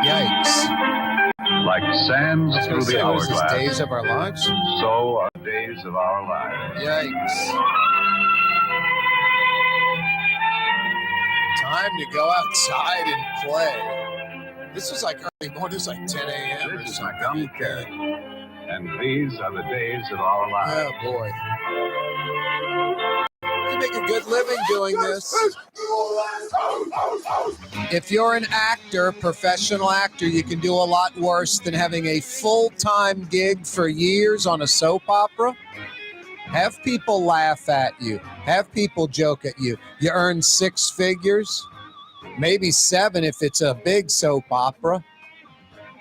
Yikes. Like sands through the hourglass, days of our lives? so are days of our lives. Yikes. Time to go outside and play. This was like early morning. It was like 10 a.m. This is a young kid, and these are the days of our lives. Oh, boy. You make a good living doing this. If you're an actor, professional actor, you can do a lot worse than having a full-time gig for years on a soap opera. Have people laugh at you. Have people joke at you. You earn 6 figures, maybe 7 if it's a big soap opera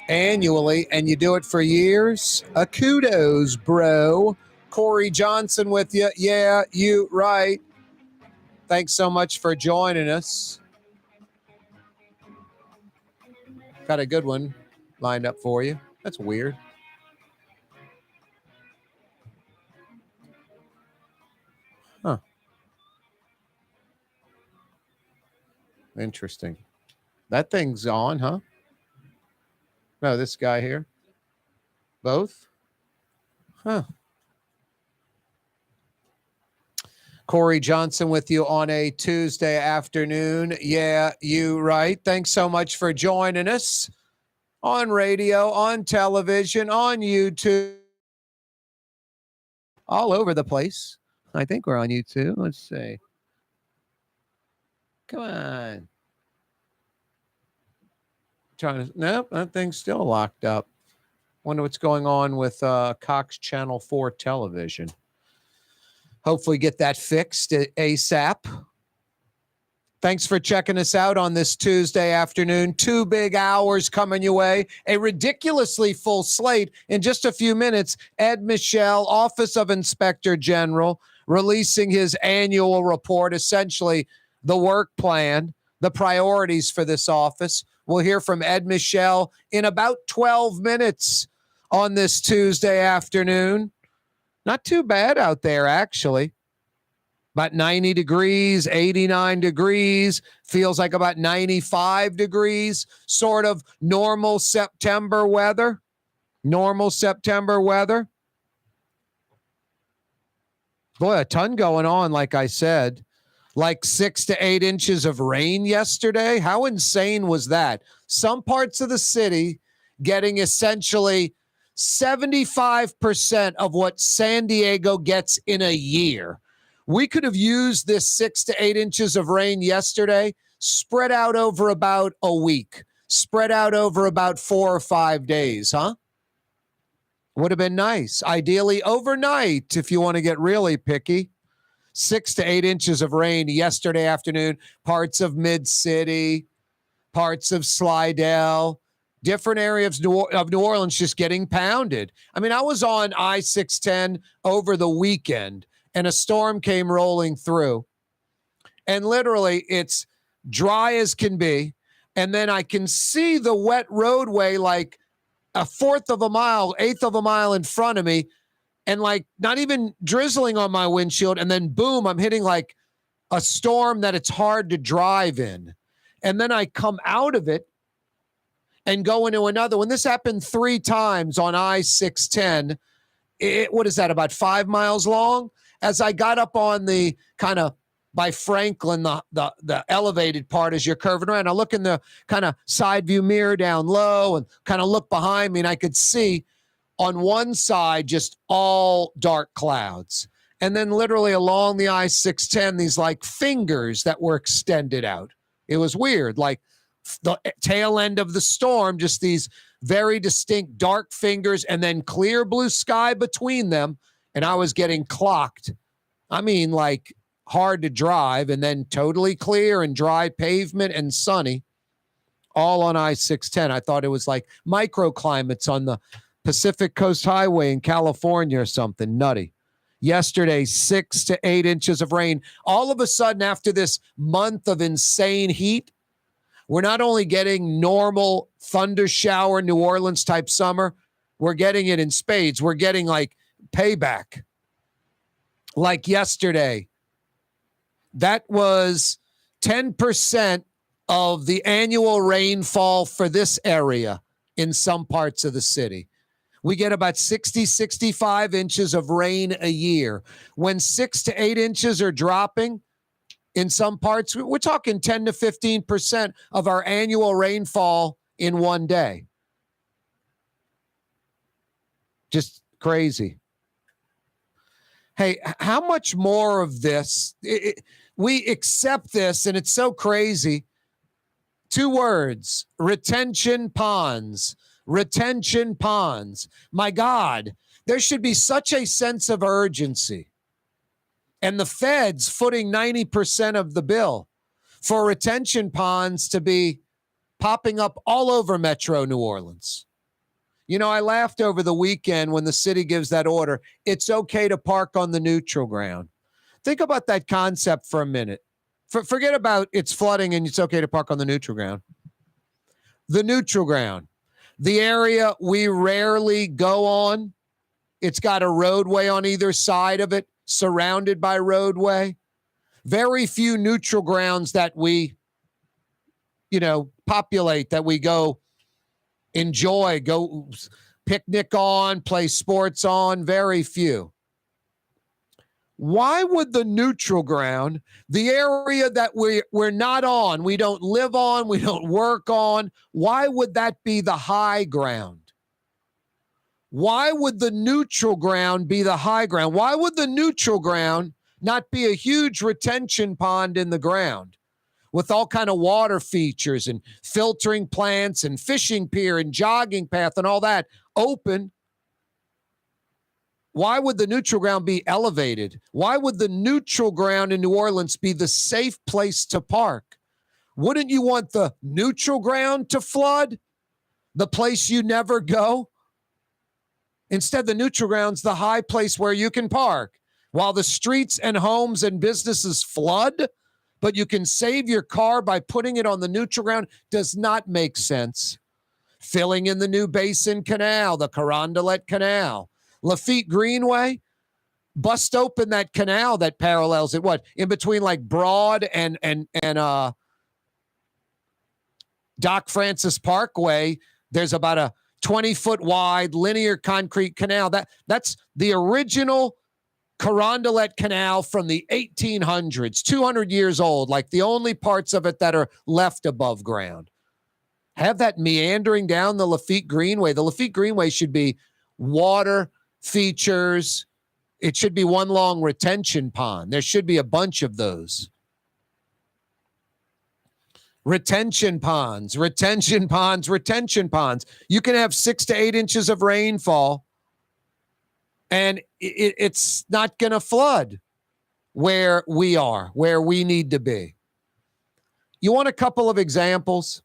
annually, and you do it for years. Kudos, bro. Corey Johnson with you. Yeah, you right. Thanks so much for joining us. Got a good one lined up for you. That's weird. Huh. Interesting. That thing's on, huh? No, this guy here. Both? Huh. Corey Johnson with you on a Tuesday afternoon. Yeah, you right. Thanks so much for joining us on radio, on television, on YouTube, all over the place. I think we're on YouTube. Let's see. Come on. Nope, that thing's still locked up. Wonder what's going on with Cox Channel 4 television. Hopefully get that fixed ASAP. Thanks for checking us out on this Tuesday afternoon. 2 big hours coming your way. A ridiculously full slate. In just a few minutes, Ed Michel, Office of Inspector General, releasing his annual report, essentially the work plan, the priorities for this office. We'll hear from Ed Michel in about 12 minutes on this Tuesday afternoon. Not too bad out there, actually. About 90 degrees, 89 degrees, feels like about 95 degrees, sort of normal September weather. Normal September weather. Boy, a ton going on, like I said. Like 6 to 8 inches of rain yesterday. How insane was that? Some parts of the city getting essentially 75% of what San Diego gets in a year. We could have used this 6 to 8 inches of rain yesterday, spread out over about a week, spread out over about 4 or 5 days, huh? Would have been nice. Ideally overnight, if you want to get really picky. 6 to 8 inches of rain yesterday afternoon, parts of Mid-City, parts of Slidell, different areas of New Orleans just getting pounded. I mean, I was on I-610 over the weekend, and a storm came rolling through. And literally, it's dry as can be. And then I can see the wet roadway like a 1/4 of a mile, 1/8 of a mile in front of me, and like not even drizzling on my windshield. And then boom, I'm hitting like a storm that it's hard to drive in. And then I come out of it and go into another one. This happened 3 times on I-610. What is that, about 5 miles long? As I got up on the kind of by Franklin, the elevated part as you're curving around, I look in the kind of side view mirror down low and kind of look behind me, and I could see on one side just all dark clouds. And then literally along the I-610, these like fingers that were extended out. It was weird, like the tail end of the storm, just these very distinct dark fingers and then clear blue sky between them. And I was getting clocked. I mean, like hard to drive, and then totally clear and dry pavement and sunny, all on I-610. I thought it was like microclimates on the Pacific Coast Highway in California or something nutty. Yesterday, 6 to 8 inches of rain. All of a sudden, after this month of insane heat, we're not only getting normal thunder shower, New Orleans type summer, we're getting it in spades. We're getting like payback. Like yesterday, that was 10% of the annual rainfall for this area in some parts of the city. We get about 60, 65 inches of rain a year. When 6 to 8 inches are dropping in some parts, we're talking 10 to 15% of our annual rainfall in one day. Just crazy. Hey, how much more of this? We accept this, and it's so crazy. 2 words: retention ponds. Retention ponds. My God, there should be such a sense of urgency. And the Fed's footing 90% of the bill for retention ponds to be popping up all over Metro New Orleans. You know, I laughed over the weekend when the city gives that order. It's okay to park on the neutral ground. Think about that concept for a minute. Forget about it's flooding and it's okay to park on the neutral ground. The neutral ground. The area we rarely go on, it's got a roadway on either side of it, surrounded by roadway. Very few neutral grounds that we, populate, that we go enjoy, go picnic on, play sports on. Very few. Why would the neutral ground, the area that we're not on, we don't live on, we don't work on, why would that be the high ground? Why would the neutral ground be the high ground? Why would the neutral ground not be a huge retention pond in the ground with all kind of water features and filtering plants and fishing pier and jogging path and all that open? Why would the neutral ground be elevated? Why would the neutral ground in New Orleans be the safe place to park? Wouldn't you want the neutral ground to flood? The place you never go? Instead, the neutral ground's the high place where you can park. While the streets and homes and businesses flood, but you can save your car by putting it on the neutral ground, does not make sense. Filling in the new Basin Canal, the Carondelet Canal. Lafitte Greenway, bust open that canal that parallels it. What, in between like Broad and Doc Francis Parkway, there's about a 20-foot wide linear concrete canal. That's the original Carondelet Canal from the 1800s, 200 years old, like the only parts of it that are left above ground. Have that meandering down the Lafitte Greenway. The Lafitte Greenway should be water features. It should be one long retention pond. There should be a bunch of those. Retention ponds, retention ponds, retention ponds. You can have 6 to 8 inches of rainfall, and it's not going to flood where we are, where we need to be. You want a couple of examples?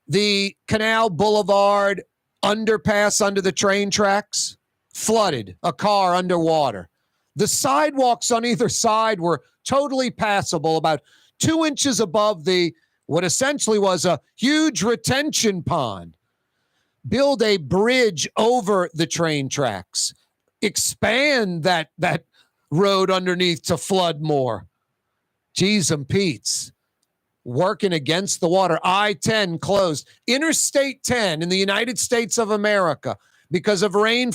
The Canal Boulevard underpass under the train tracks, flooded, a car underwater. The sidewalks on either side were totally passable, about 2 inches above what essentially was a huge retention pond. Build a bridge over the train tracks. Expand that road underneath to flood more. Geez and Pete's. Working against the water. I-10 closed. Interstate 10 in the United States of America because of rain.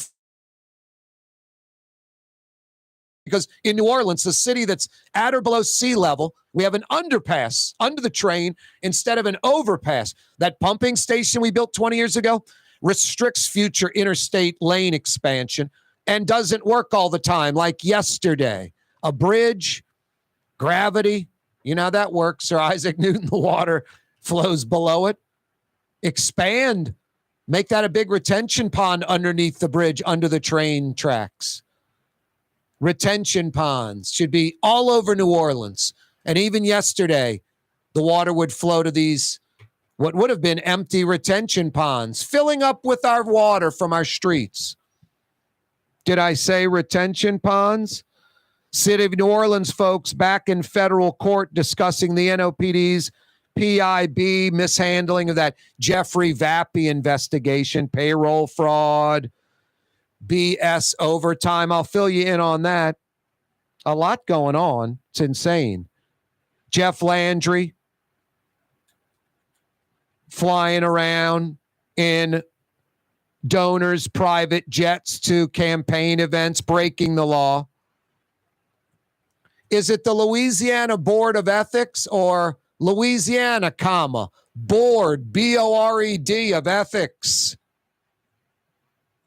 Because in New Orleans, a city that's at or below sea level, we have an underpass under the train instead of an overpass. That pumping station we built 20 years ago restricts future interstate lane expansion and doesn't work all the time, like yesterday. A bridge, gravity, you know how that works. Sir Isaac Newton, the water flows below it. Expand. Make that a big retention pond underneath the bridge, under the train tracks. Retention ponds should be all over New Orleans. And even yesterday, the water would flow to these, what would have been empty retention ponds, filling up with our water from our streets. Did I say retention ponds? City of New Orleans folks back in federal court discussing the NOPD's PIB mishandling of that Jeffrey Vappy investigation, payroll fraud, BS overtime. I'll fill you in on that. A lot going on. It's insane. Jeff Landry, flying around in donors' private jets to campaign events, breaking the law? Is it the Louisiana Board of Ethics or Louisiana, Board, B-O-R-E-D of Ethics?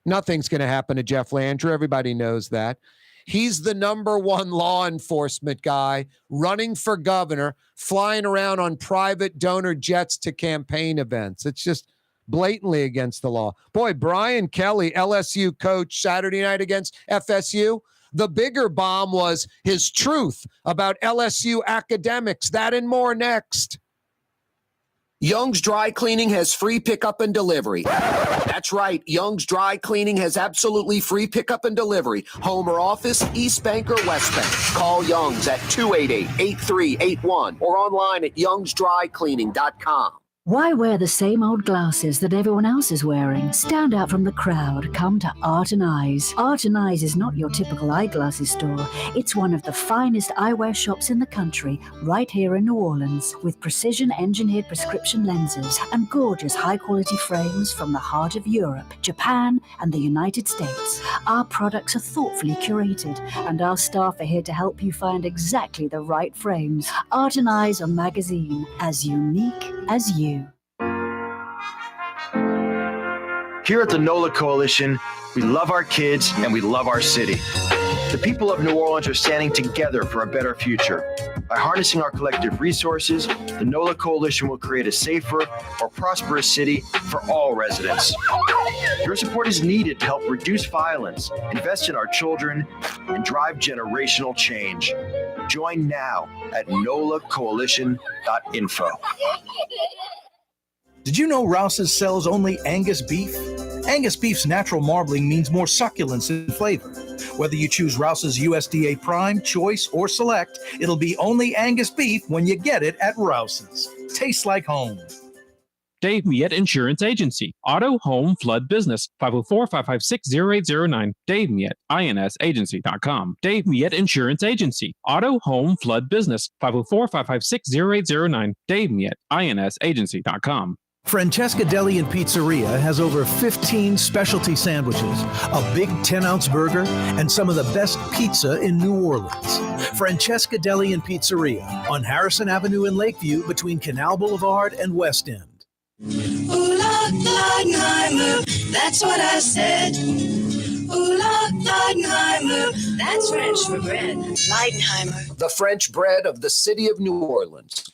Nothing's going to happen to Jeff Landry. Everybody knows that. He's the number one law enforcement guy, running for governor, flying around on private donor jets to campaign events. It's just blatantly against the law. Boy, Brian Kelly, LSU coach, Saturday night against FSU. The bigger bomb was his truth about LSU academics. That and more next. Young's Dry Cleaning has free pickup and delivery. That's right. Young's Dry Cleaning has absolutely free pickup and delivery. Home or office, East Bank or West Bank. Call Young's at 288-8381 or online at youngsdrycleaning.com. Why wear the same old glasses that everyone else is wearing? Stand out from the crowd. Come to Art and Eyes. Art and Eyes is not your typical eyeglasses store. It's one of the finest eyewear shops in the country, right here in New Orleans, with precision-engineered prescription lenses and gorgeous high-quality frames from the heart of Europe, Japan, and the United States. Our products are thoughtfully curated, and our staff are here to help you find exactly the right frames. Art and Eyes on magazine, as unique as you. Here at the NOLA Coalition, we love our kids and we love our city. The people of New Orleans are standing together for a better future. By harnessing our collective resources, the NOLA Coalition will create a safer, more prosperous city for all residents. Your support is needed to help reduce violence, invest in our children, and drive generational change. Join now at nolacoalition.info. Did you know Rouse's sells only Angus beef? Angus beef's natural marbling means more succulence and flavor. Whether you choose Rouse's USDA Prime, Choice, or Select, it'll be only Angus beef when you get it at Rouse's. Tastes like home. Dave Miette Insurance Agency. Auto, home, flood, business. 504-556-0809. Dave Miette, INSagency.com. Dave Miette Insurance Agency. Auto, home, flood, business. 504-556-0809. Dave Miette, INSagency.com. Francesca Deli and Pizzeria has over 15 specialty sandwiches, a big 10-ounce burger, and some of the best pizza in New Orleans. Francesca Deli and Pizzeria on Harrison Avenue in Lakeview between Canal Boulevard and West End. Ooh, Leidenheimer, that's what I said. Ooh, Leidenheimer, that's French for bread. Leidenheimer. The French bread of the city of New Orleans.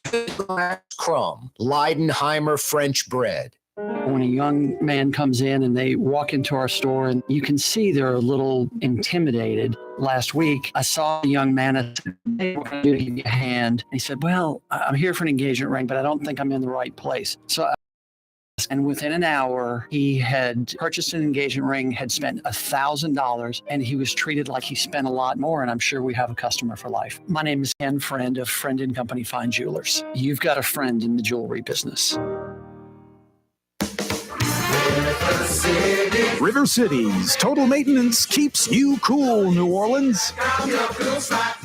Crumb. Leidenheimer French bread. When a young man comes in and they walk into our store and you can see they're a little intimidated. Last week, I saw a young man and said, "Hey, what can I do to give you a hand?" He said, "Well, I'm here for an engagement ring, but I don't think I'm in the right place." And within an hour, he had purchased an engagement ring, had spent $1,000, and he was treated like he spent a lot more, and I'm sure we have a customer for life. My name is Ken Friend of Friend & Company Fine Jewelers. You've got a friend in the jewelry business. River City's total maintenance keeps you cool, New Orleans.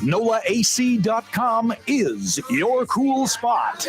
NOLAAC.com is your cool spot.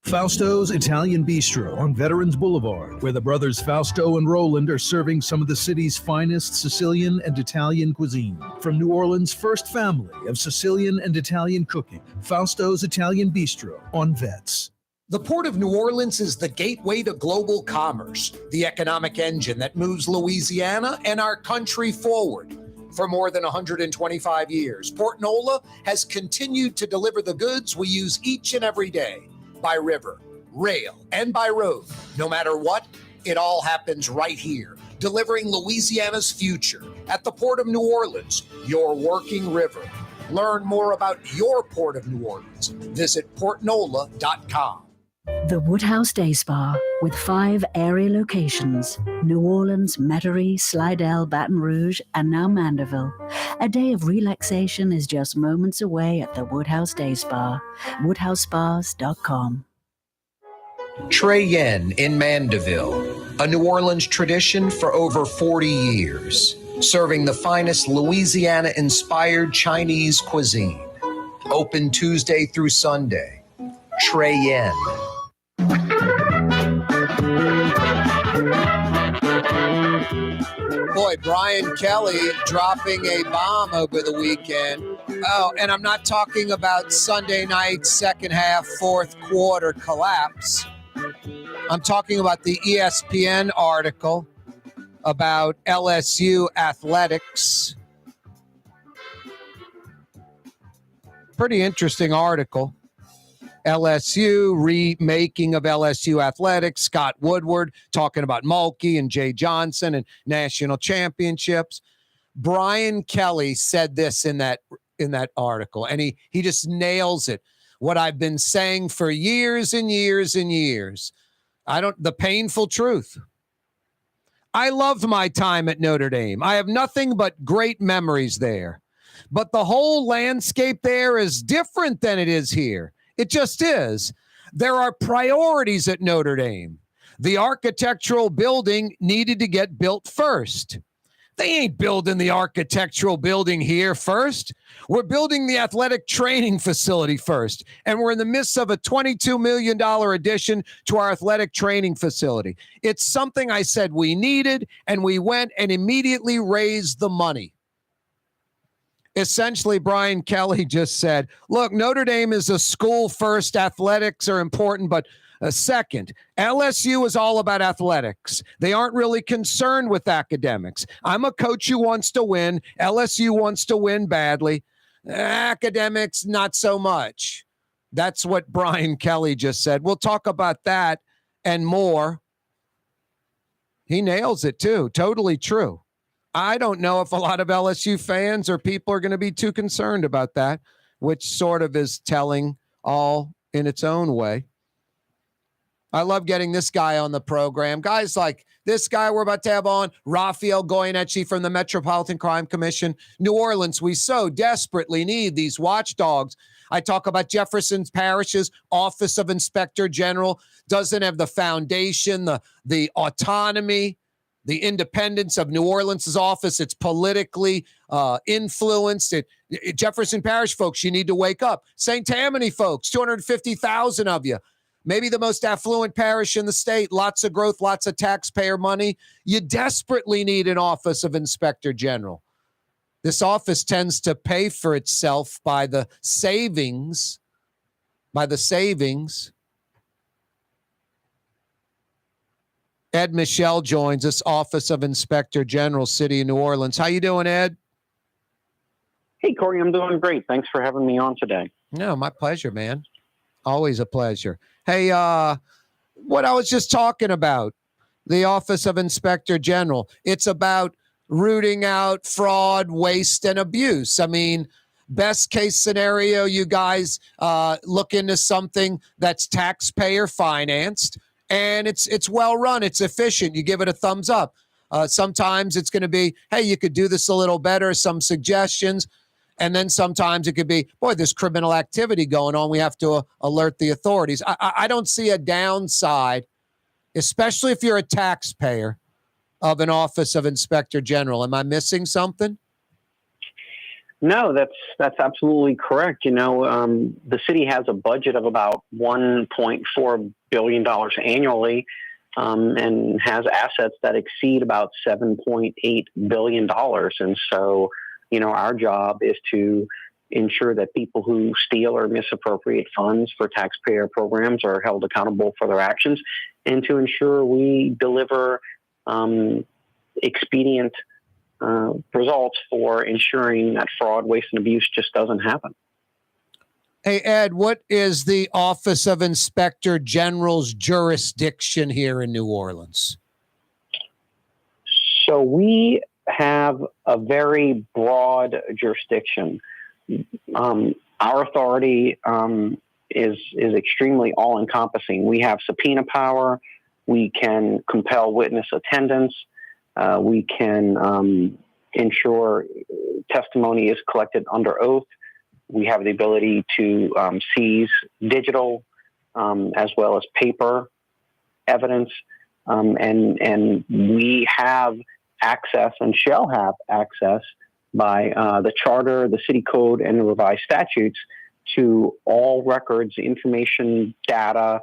Fausto's Italian Bistro on Veterans Boulevard, where the brothers Fausto and Roland are serving some of the city's finest Sicilian and Italian cuisine. From New Orleans' first family of Sicilian and Italian cooking, Fausto's Italian Bistro on Vets. The Port of New Orleans is the gateway to global commerce, the economic engine that moves Louisiana and our country forward. For more than 125 years, Port Nola has continued to deliver the goods we use each and every day. By river, rail, and by road. No matter what, it all happens right here, delivering Louisiana's future at the Port of New Orleans, your working river. Learn more about your Port of New Orleans. Visit portnola.com. The Woodhouse Day Spa, with 5 area locations: New Orleans, Metairie, Slidell, Baton Rouge, and now Mandeville. A day of relaxation is just moments away at the Woodhouse Day Spa. WoodhouseSpas.com. Trey Yen in Mandeville, a New Orleans tradition for over 40 years, serving the finest Louisiana-inspired Chinese cuisine. Open Tuesday through Sunday. Trey in. Boy, Brian Kelly dropping a bomb over the weekend. Oh, and I'm not talking about Sunday night, second half, fourth quarter collapse. I'm talking about the ESPN article about LSU athletics. Pretty interesting article. LSU, remaking of LSU athletics, Scott Woodward talking about Mulkey and Jay Johnson and national championships. Brian Kelly said this in that article, and he just nails it. What I've been saying for years and years and years. The painful truth. I loved my time at Notre Dame. I have nothing but great memories there. But the whole landscape there is different than it is here. It just is. There are priorities at Notre Dame. The architectural building needed to get built first. They ain't building the architectural building here first. We're building the athletic training facility first. And we're in the midst of a $22 million addition to our athletic training facility. It's something I said we needed, and we went and immediately raised the money. Essentially, Brian Kelly just said, look, Notre Dame is a school first. Athletics are important, but second, LSU is all about athletics. They aren't really concerned with academics. I'm a coach who wants to win. LSU wants to win badly. Academics, not so much. That's what Brian Kelly just said. We'll talk about that and more. He nails it too. Totally true. I don't know if a lot of LSU fans or people are going to be too concerned about that, which sort of is telling all in its own way. I love getting this guy on the program. Guys like this guy we're about to have on, Raphael Goyeneche from the Metropolitan Crime Commission. New Orleans, we so desperately need these watchdogs. I talk about Jefferson Parish's Office of Inspector General. Doesn't have the foundation, the autonomy, the independence of New Orleans' office. It's politically influenced. Jefferson Parish folks, you need to wake up. St. Tammany folks, 250,000 of you. Maybe the most affluent parish in the state. Lots of growth, lots of taxpayer money. You desperately need an Office of Inspector General. This office tends to pay for itself by the savings. Ed Michel joins us, Office of Inspector General, City of New Orleans. How you doing, Ed? Hey, Corey, I'm doing great. Thanks for having me on today. No, my pleasure, man. Always a pleasure. Hey, what I was just talking about, the Office of Inspector General, it's about rooting out fraud, waste, and abuse. I mean, best case scenario, you guys look into something that's taxpayer financed, and it's well run, it's efficient. You give it a thumbs up. Sometimes it's going to be, hey, you could do this a little better, some suggestions. And then sometimes it could be, boy, there's criminal activity going on. We have to alert the authorities. I don't see a downside, especially if you're a taxpayer, of an Office of Inspector General. Am I missing something? No, that's absolutely correct. You know, the city has a budget of about $1.4 billion annually and has assets that exceed about $7.8 billion. And so, you know, our job is to ensure that people who steal or misappropriate funds for taxpayer programs are held accountable for their actions, and to ensure we deliver expedient results for ensuring that fraud, waste, and abuse just doesn't happen. Hey, Ed, what is the Office of Inspector General's jurisdiction here in New Orleans? So we have a very broad jurisdiction. Our authority is extremely all-encompassing. We have subpoena power. We can compel witness attendance. We can ensure testimony is collected under oath. We have the ability to seize digital as well as paper evidence. And we have access and shall have access by the charter, the city code, and the revised statutes to all records, information, data,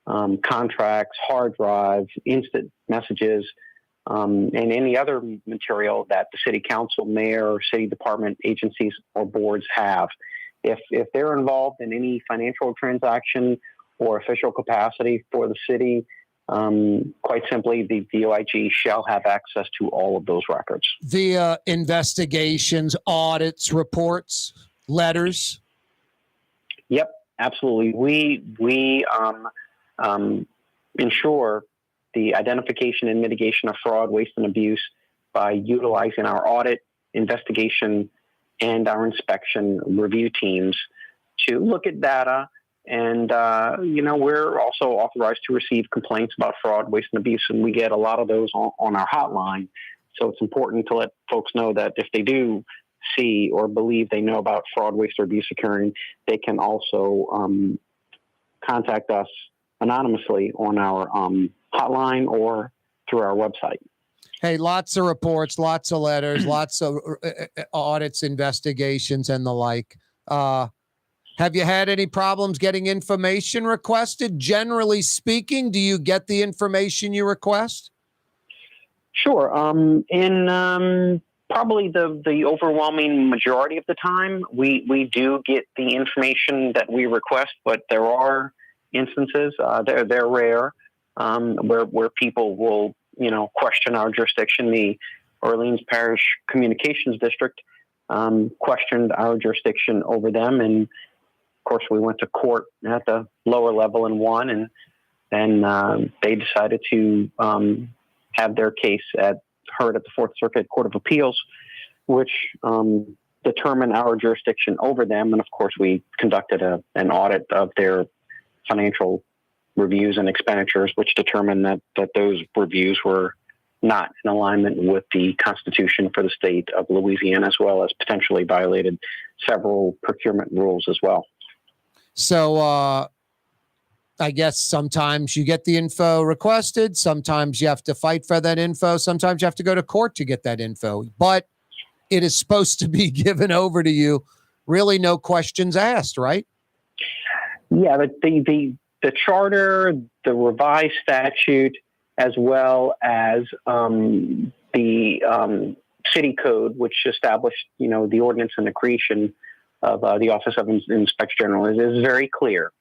contracts, hard drives, instant messages, and any other material that the city council, mayor, or city department, agencies, or boards have. If they're involved in any financial transaction or official capacity for the city, quite simply, the OIG shall have access to all of those records. Via investigations, audits, reports, letters? Yep, absolutely. We ensure the identification and mitigation of fraud, waste, and abuse by utilizing our audit, investigation, and our inspection review teams to look at data. And, we're also authorized to receive complaints about fraud, waste, and abuse, and we get a lot of those on our hotline. So it's important to let folks know that if they do see or believe they know about fraud, waste, or abuse occurring, they can also contact us anonymously on our hotline or through our website. Hey, lots of reports, lots of letters, lots of audits, investigations, and the like. Have you had any problems getting information requested? Generally speaking, do you get the information you request? Sure. In probably the overwhelming majority of the time, we do get the information that we request, but there are instances, they're rare, where people will, question our jurisdiction. The Orleans Parish Communications District questioned our jurisdiction over them, and of course, we went to court at the lower level and won, and then they decided to have their case heard at the Fourth Circuit Court of Appeals, which determined our jurisdiction over them. And of course, we conducted an audit of their financial reviews and expenditures, which determined that those reviews were not in alignment with the Constitution for the state of Louisiana, as well as potentially violated several procurement rules as well. So I guess sometimes you get the info requested. Sometimes you have to fight for that info. Sometimes you have to go to court to get that info. But it is supposed to be given over to you. Really no questions asked, right? Yeah, the charter, the revised statute, as well as the city code, which established, the ordinance and the creation of the Office of Inspector General, is very clear.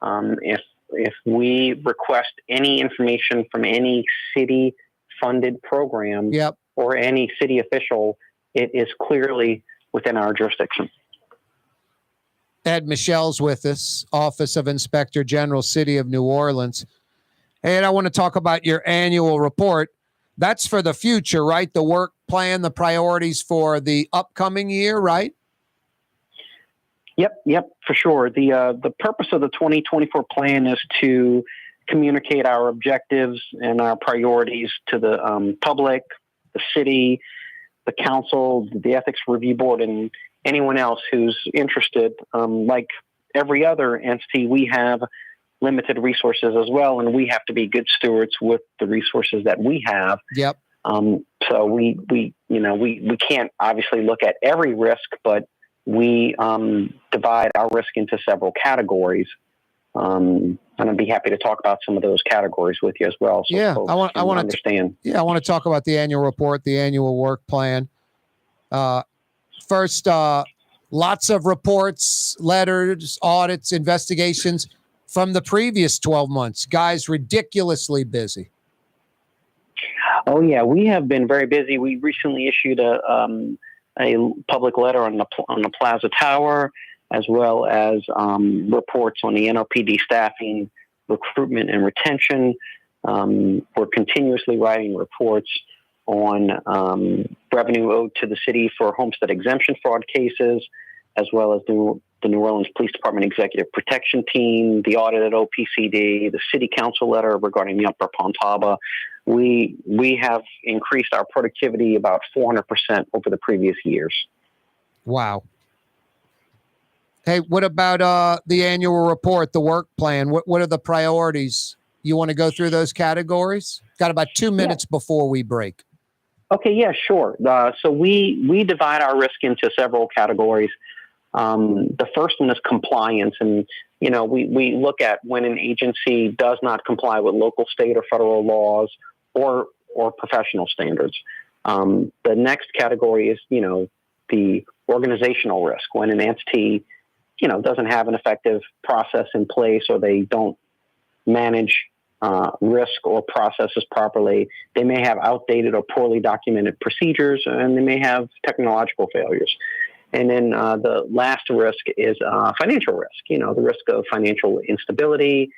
If we request any information from any city-funded program or any city official, it is clearly within our jurisdiction. Ed Michel's with us, Office of Inspector General, City of New Orleans. And I want to talk about your annual report. That's for the future, right? The work plan, the priorities for the upcoming year, right? Yep, for sure. The purpose of the 2024 plan is to communicate our objectives and our priorities to the public, the city, the council, the ethics review board, and anyone else who's interested. Like every other entity, we have limited resources as well, and we have to be good stewards with the resources that we have. Yep. So we can't obviously look at every risk, but we divide our risk into several categories. And I'd be happy to talk about some of those categories with you as well. So yeah, I want to understand. I want to talk about the annual report, the annual work plan. First, lots of reports, letters, audits, investigations from the previous 12 months. Guys, ridiculously busy. Oh yeah, we have been very busy. We recently issued a public letter on the Plaza Tower, as well as reports on the NOPD staffing, recruitment, and retention. We're continuously writing reports on revenue owed to the city for homestead exemption fraud cases, as well as the New Orleans Police Department Executive Protection Team, the audit at OPCD, the City Council letter regarding the Upper Pontaba. We have increased our productivity about 400% over the previous years. Wow. Hey, what about the annual report, the work plan? What are the priorities? You want to go through those categories? Got about 2 minutes before we break. Okay, yeah, sure. So we divide our risk into several categories. The first one is compliance. And, we look at when an agency does not comply with local, state, or federal laws or professional standards. The next category is, the organizational risk. When an entity, doesn't have an effective process in place, or they don't manage risk or processes properly, they may have outdated or poorly documented procedures, and they may have technological failures. And then the last risk is financial risk, the risk of financial instability,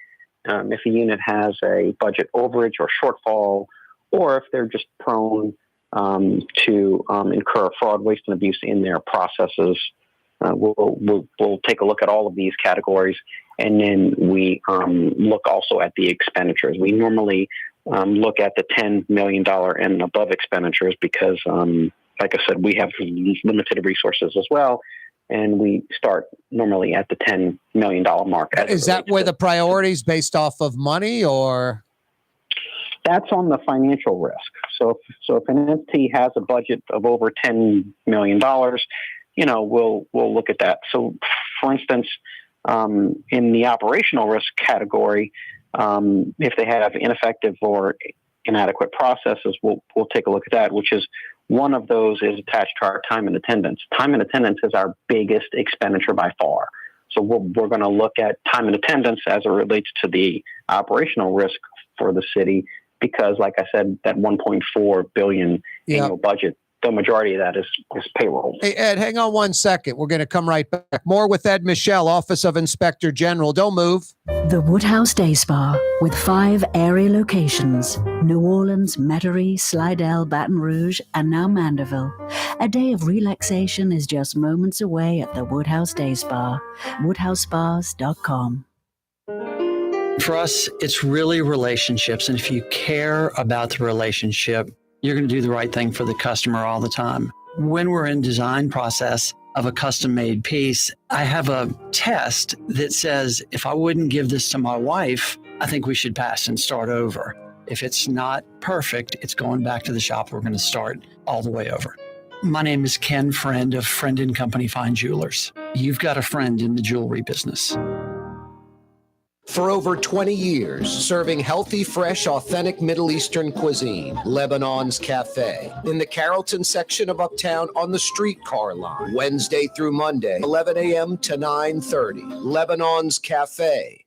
if a unit has a budget overage or shortfall, or if they're just prone to incur fraud, waste, and abuse in their processes. We'll take a look at all of these categories, and then we look also at the expenditures. We normally look at the $10 million and above expenditures because, like I said, we have limited resources as well, and we start normally at the $10 million mark. Is that where the priorities based off of money, or? That's on the financial risk. So if an entity has a budget of over $10 million, we'll look at that. So, for instance, in the operational risk category, if they have ineffective or inadequate processes, we'll take a look at that, which is one of those is attached to our time and attendance. Time and attendance is our biggest expenditure by far. So we're going to look at time and attendance as it relates to the operational risk for the city, because, like I said, that $1.4 billion annual budget, the majority of that is payroll. Hey, Ed, hang on 1 second. We're going to come right back. More with Ed Michel, Office of Inspector General. Don't move. The Woodhouse Day Spa, with 5 area locations: New Orleans, Metairie, Slidell, Baton Rouge, and now Mandeville. A day of relaxation is just moments away at the Woodhouse Day Spa. WoodhouseSpas.com. For us, it's really relationships. And if you care about the relationship, you're going to do the right thing for the customer all the time. When we're in design process of a custom-made piece, I have a test that says, if I wouldn't give this to my wife, I think we should pass and start over. If it's not perfect, it's going back to the shop. We're going to start all the way over. My name is Ken Friend of Friend & Company Fine Jewelers. You've got a friend in the jewelry business. For over 20 years, serving healthy, fresh, authentic Middle Eastern cuisine, Lebanon's Cafe, in the Carrollton section of Uptown on the streetcar line, Wednesday through Monday, 11 a.m. to 9:30. Lebanon's Cafe.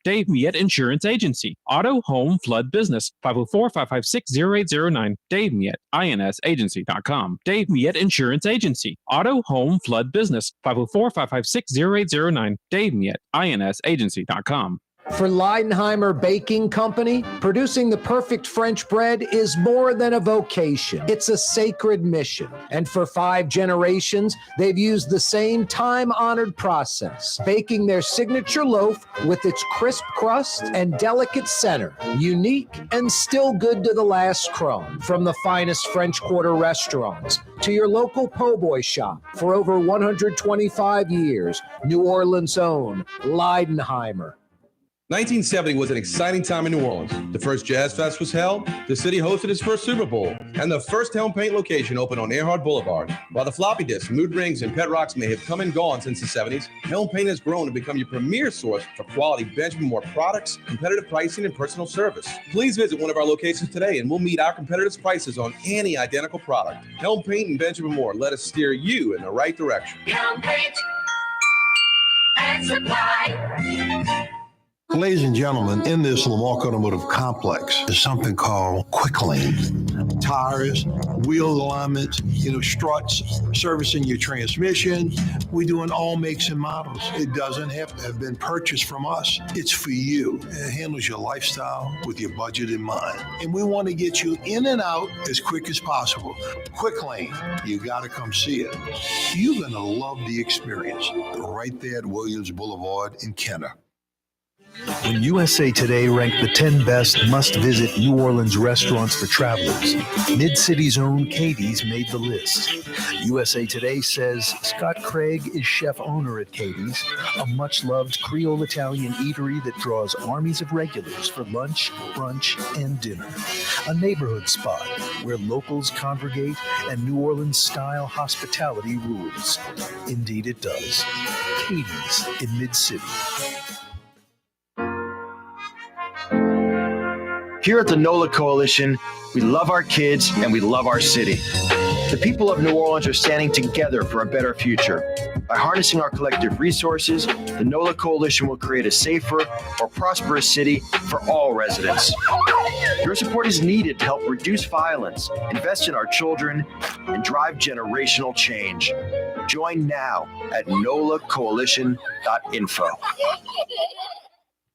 Dave Miet Insurance Agency. Auto, home, flood business. 504-556-0809. Dave Miet, INSagency.com. Dave Miet Insurance Agency. Auto, home, flood business. 504-556-0809. Dave Miet, INSagency.com. For Leidenheimer Baking Company, producing the perfect French bread is more than a vocation. It's a sacred mission. And for 5 generations, they've used the same time-honored process, baking their signature loaf with its crisp crust and delicate center, unique and still good to the last crumb. From the finest French Quarter restaurants to your local po' boy shop, for over 125 years, New Orleans' own Leidenheimer. 1970 was an exciting time in New Orleans. The first Jazz Fest was held, the city hosted its first Super Bowl, and the first Helm Paint location opened on Earhart Boulevard. While the floppy disks, mood rings, and pet rocks may have come and gone since the 70s, Helm Paint has grown to become your premier source for quality Benjamin Moore products, competitive pricing, and personal service. Please visit one of our locations today and we'll meet our competitors' prices on any identical product. Helm Paint and Benjamin Moore, let us steer you in the right direction. Helm Paint and Supply. Ladies and gentlemen, in this Lamarck Automotive Complex is something called Quick Lane. Tires, wheel alignments, struts, servicing your transmission. We do in all makes and models. It doesn't have to have been purchased from us. It's for you. It handles your lifestyle with your budget in mind. And we want to get you in and out as quick as possible. Quick Lane, you got to come see it. You're going to love the experience. Right there at Williams Boulevard in Kenner. When USA Today ranked the 10 best must-visit New Orleans restaurants for travelers, Mid-City's own Katie's made the list. USA Today says Scott Craig is chef-owner at Katie's, a much-loved Creole Italian eatery that draws armies of regulars for lunch, brunch, and dinner. A neighborhood spot where locals congregate and New Orleans-style hospitality rules. Indeed it does. Katie's in Mid-City. Here at the NOLA Coalition, we love our kids and we love our city. The people of New Orleans are standing together for a better future. By harnessing our collective resources, the NOLA Coalition will create a safer, more prosperous city for all residents. Your support is needed to help reduce violence, invest in our children, and drive generational change. Join now at nolacoalition.info.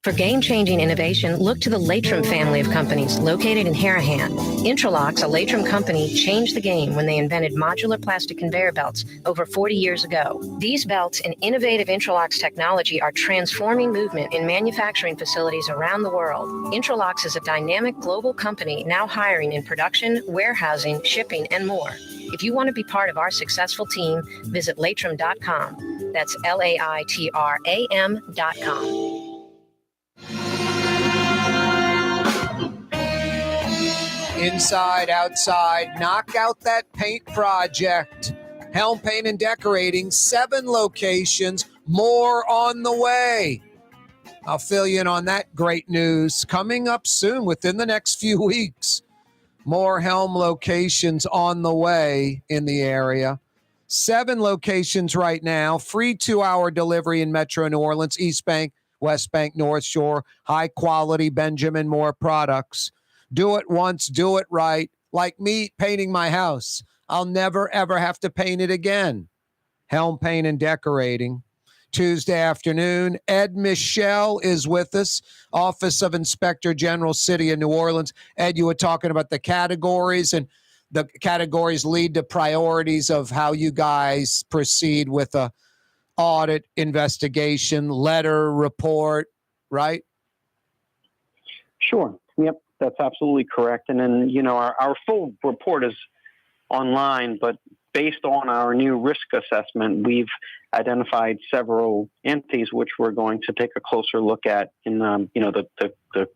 For game-changing innovation, look to the Latrim family of companies located in Harahan. Intralox, a Latrim company, changed the game when they invented modular plastic conveyor belts over 40 years ago. These belts and innovative Intralox technology are transforming movement in manufacturing facilities around the world. Intralox is a dynamic global company now hiring in production, warehousing, shipping, and more. If you want to be part of our successful team, visit Latrim.com. That's LAITRAM.com. Inside, outside, knock out that paint project. Helm Paint and Decorating, 7 locations, more on the way. I'll fill you in on that great news coming up soon within the next few weeks. More Helm locations on the way in the area. 7 locations right now, free 2-hour delivery in Metro New Orleans, East Bank, West Bank, North Shore, high quality Benjamin Moore products. Do it once, do it right. Like me painting my house. I'll never, ever have to paint it again. Helm Paint and Decorating. Tuesday afternoon, Ed Michel is with us, Office of Inspector General, City of New Orleans. Ed, you were talking about the categories, and the categories lead to priorities of how you guys proceed with a audit, investigation, letter, report, right? Sure. Yep. That's absolutely correct. And then, our full report is online, but based on our new risk assessment, we've identified several entities which we're going to take a closer look at in, the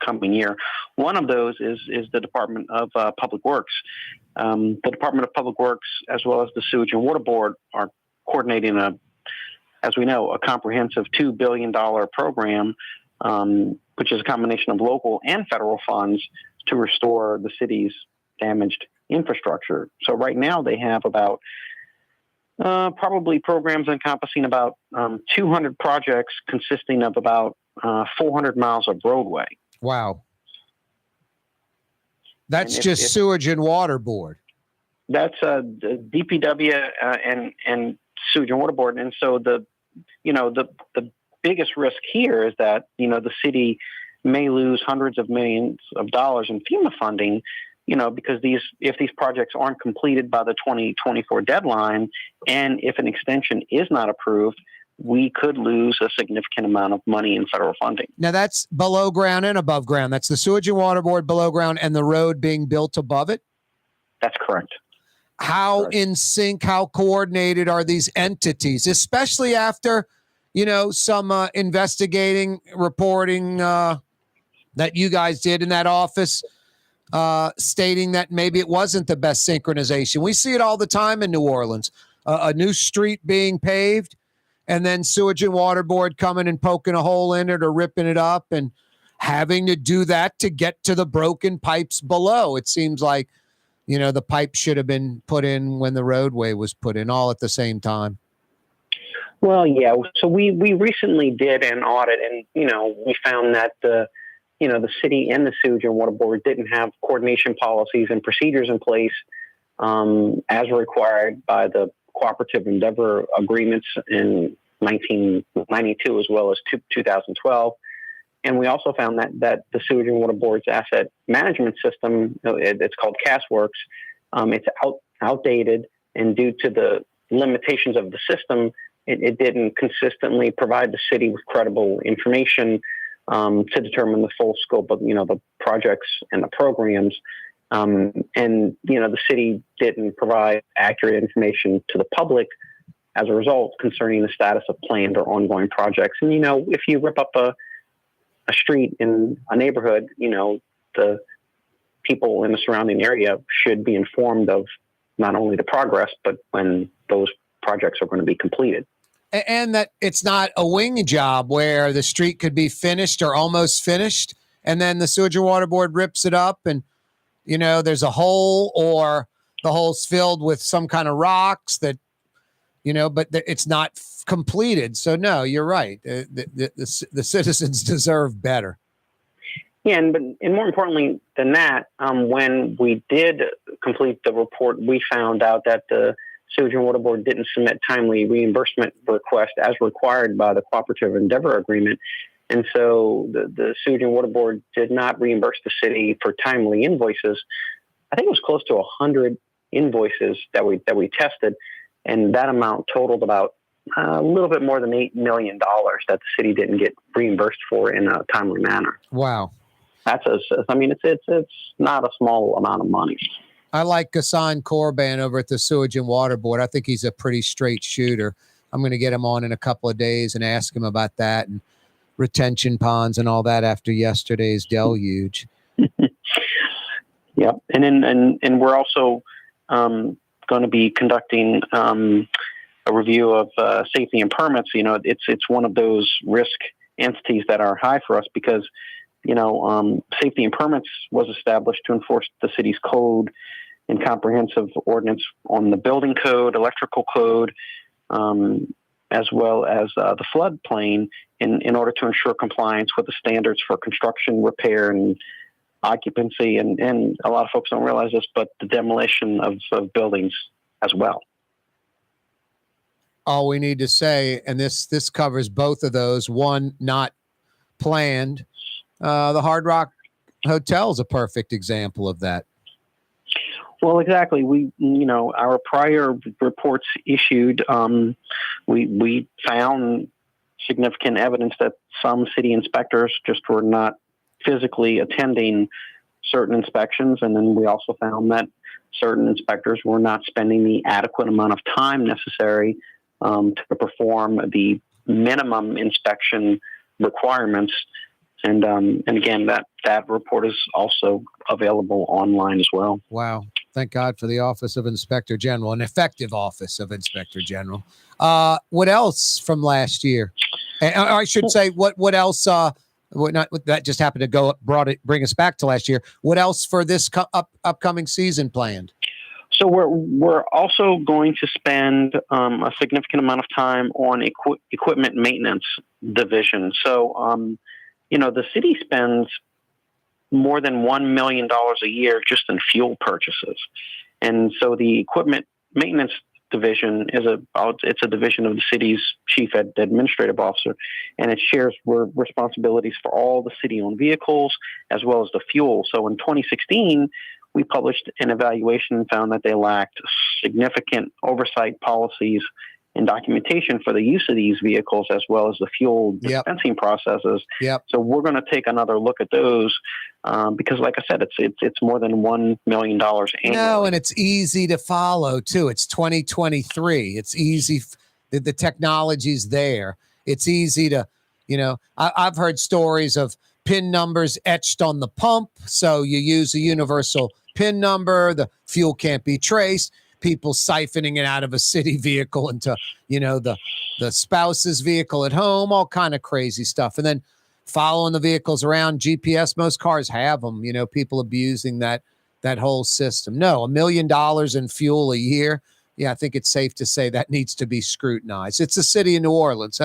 coming year. One of those is the Department of Public Works. The Department of Public Works, as well as the Sewage and Water Board, are coordinating a comprehensive $2 billion program, which is a combination of local and federal funds to restore the city's damaged infrastructure. So right now they have about probably programs encompassing about 200 projects consisting of about 400 miles of roadway. Wow. That's just Sewage and Water Board. That's the DPW and Sewage and Water Board. And so the biggest risk here is that, the city may lose hundreds of millions of dollars in FEMA funding, because if these projects aren't completed by the 2024 deadline, and if an extension is not approved, we could lose a significant amount of money in federal funding. Now that's below ground and above ground. That's the Sewage and Water Board below ground and the road being built above it? That's correct. How in sync, how coordinated are these entities, especially after some investigating, reporting that you guys did in that office, stating that maybe it wasn't the best synchronization. We see it all the time in New Orleans. A new street being paved, and then Sewage and Water Board coming and poking a hole in it or ripping it up and having to do that to get to the broken pipes below. It seems like, the pipe should have been put in when the roadway was put in, all at the same time. Well, yeah. So we recently did an audit, and we found that the city and the Sewage and Water Board didn't have coordination policies and procedures in place as required by the Cooperative Endeavor Agreements in 1992 as well as 2012. And we also found that the Sewage and Water Board's asset management system, it's called CastWorks, it's outdated, and due to the limitations of the system, it didn't consistently provide the city with credible information to determine the full scope of, the projects and the programs. And, the city didn't provide accurate information to the public as a result concerning the status of planned or ongoing projects. And, if you rip up a street in a neighborhood, the people in the surrounding area should be informed of not only the progress, but when those projects are going to be completed. And that it's not a wing job where the street could be finished or almost finished, and then the Sewage and Water Board rips it up and, there's a hole, or the hole's filled with some kind of rocks that, but it's not completed. So, no, you're right. The citizens deserve better. Yeah, and more importantly than that, when we did complete the report, we found out that the Sewage and Water Board didn't submit timely reimbursement request as required by the Cooperative Endeavor Agreement. And so the Sewage and Water Board did not reimburse the city for timely invoices. I think it was close to 100 invoices that we tested, and that amount totaled about a little bit more than $8 million that the city didn't get reimbursed for in a timely manner. Wow. It's not a small amount of money. I like Ghassan Korban over at the Sewage and Water Board. I think he's a pretty straight shooter. I'm going to get him on in a couple of days and ask him about that and retention ponds and all that after yesterday's deluge. Yep. And we're also going to be conducting a review of safety and permits. It's one of those risk entities that are high for us because, safety and permits was established to enforce the city's code and comprehensive ordinance on the building code, electrical code, as well as the floodplain in order to ensure compliance with the standards for construction, repair, and occupancy. And a lot of folks don't realize this, but the demolition of buildings as well. All we need to say, and this covers both of those, one, not planned. The Hard Rock Hotel is a perfect example of that. Well, exactly. Our prior reports issued, we found significant evidence that some city inspectors just were not physically attending certain inspections. And then we also found that certain inspectors were not spending the adequate amount of time necessary to perform the minimum inspection requirements. And again, that report is also available online as well. Wow. Thank God for the Office of Inspector General, an effective Office of Inspector General. What else from last year? And I should say, what else? That just happened to bring us back to last year. What else for this upcoming season planned? So we're also going to spend a significant amount of time on equipment maintenance division. So the city spends more than $1 million a year just in fuel purchases. And so the equipment maintenance division it's a division of the city's chief administrative officer, and it shares responsibilities for all the city-owned vehicles as well as the fuel. So in 2016, we published an evaluation and found that they lacked significant oversight policies and documentation for the use of these vehicles as well as the fuel dispensing processes. Yep. So we're going to take another look at those because, like I said, it's more than $1 million annually. No, and it's easy to follow too. It's 2023. It's easy. The technology's there. It's easy to, I've heard stories of PIN numbers etched on the pump. So you use a universal PIN number. The fuel can't be traced. People siphoning it out of a city vehicle into, the spouse's vehicle at home, all kind of crazy stuff. And then following the vehicles around, GPS, most cars have them, people abusing that whole system. No, $1 million in fuel a year. Yeah, I think it's safe to say that needs to be scrutinized. It's the city of New Orleans.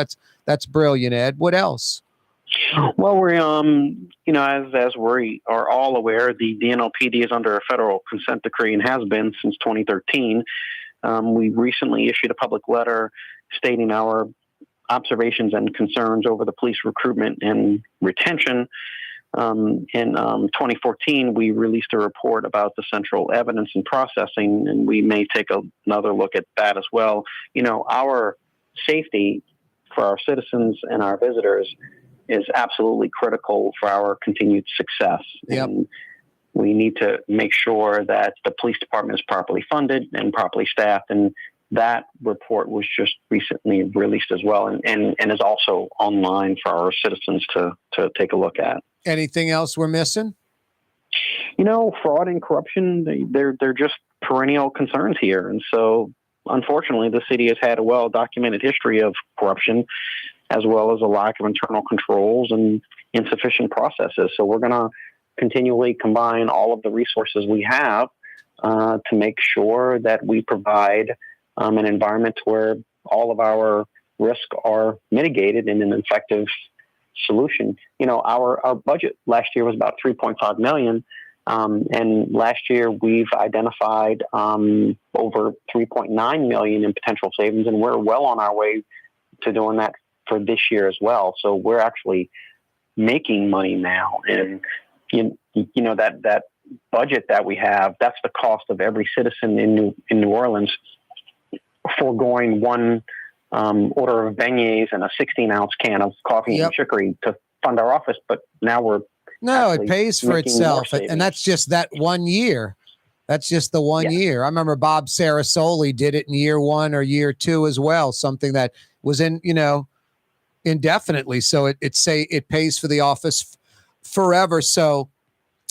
That's brilliant, Ed. What else? Well, we're, as we are all aware, the DNLPD is under a federal consent decree and has been since 2013. We recently issued a public letter stating our observations and concerns over the police recruitment and retention. In 2014, we released a report about the central evidence and processing, and we may take another look at that as well. Our safety for our citizens and our visitors is absolutely critical for our continued success. Yep. And we need to make sure that the police department is properly funded and properly staffed. And that report was just recently released as well, and is also online for our citizens to take a look at. Anything else we're missing? Fraud and corruption, they're just perennial concerns here. And so, unfortunately, the city has had a well-documented history of corruption, as well as a lack of internal controls and insufficient processes. So we're going to continually combine all of the resources we have to make sure that we provide an environment where all of our risks are mitigated in an effective solution. Our budget last year was about $3.5 million. And last year we've identified over $3.9 million in potential savings, and we're well on our way to doing that for this year as well. So we're actually making money now. And that budget that we have, that's the cost of every citizen in New Orleans foregoing one order of beignets and a 16-ounce can of coffee and chicory to fund our office. But now it pays for itself. And that's just that 1 year. That's just the 1 year. I remember Bob Sarasoli did it in year 1 or year 2 as well, something that was indefinitely. So it pays for the office forever. So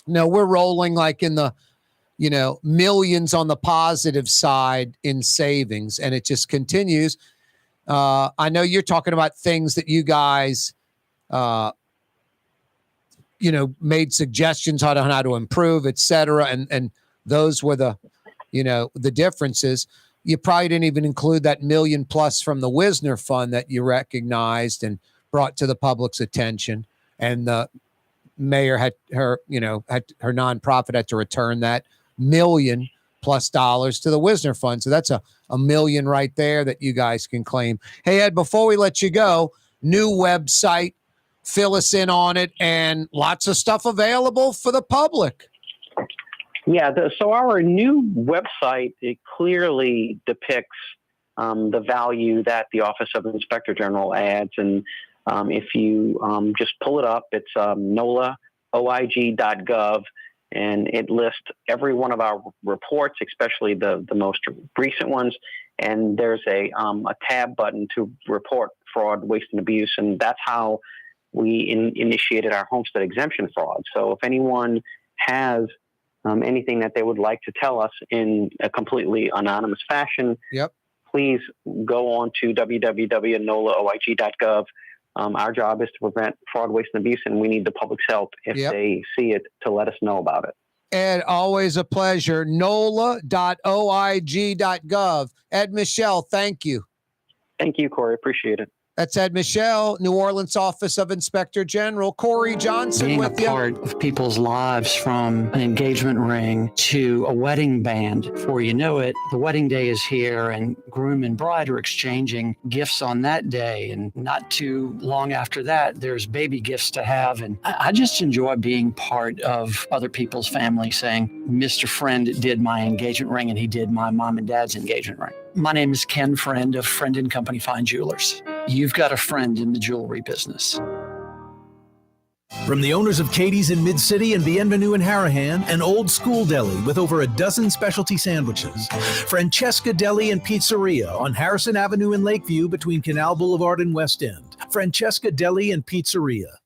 no, we're rolling like in the, millions on the positive side in savings, and it just continues. I know you're talking about things that you guys, made suggestions on how to improve, et cetera. And those were the differences. You probably didn't even include that $1 million plus from the Wisner Fund that you recognized and brought to the public's attention. And the mayor had her nonprofit had to return that $1 million plus to the Wisner Fund. So that's a $1 million right there that you guys can claim. Hey, Ed, before we let you go, new website, fill us in on it, and lots of stuff available for the public. Yeah, so our new website, it clearly depicts the value that the Office of Inspector General adds. And if you just pull it up, it's nolaoig.gov, and it lists every one of our reports, especially the most recent ones. And there's a tab button to report fraud, waste, and abuse. And that's how we initiated our homestead exemption fraud. So if anyone has anything that they would like to tell us in a completely anonymous fashion, please go on to www.nolaoig.gov. Our job is to prevent fraud, waste, and abuse, and we need the public's help if they see it to let us know about it. Ed, always a pleasure. NOLA.oig.gov. Ed Michel, thank you. Thank you, Corey. Appreciate it. That's Ed Michel, New Orleans Office of Inspector General. Corey Johnson Being with a part of people's lives, from an engagement ring to a wedding band. Before you know it, the wedding day is here, and groom and bride are exchanging gifts on that day. And not too long after that, there's baby gifts to have. And I just enjoy being part of other people's family, saying, Mr. Friend did my engagement ring, and he did my mom and dad's engagement ring. My name is Ken Friend of Friend & Company Fine Jewelers. You've got a friend in the jewelry business. From the owners of Katie's in Mid-City and Bienvenue in Harahan, an old school deli with over a dozen specialty sandwiches. Francesca Deli and Pizzeria on Harrison Avenue in Lakeview between Canal Boulevard and West End. Francesca Deli and Pizzeria.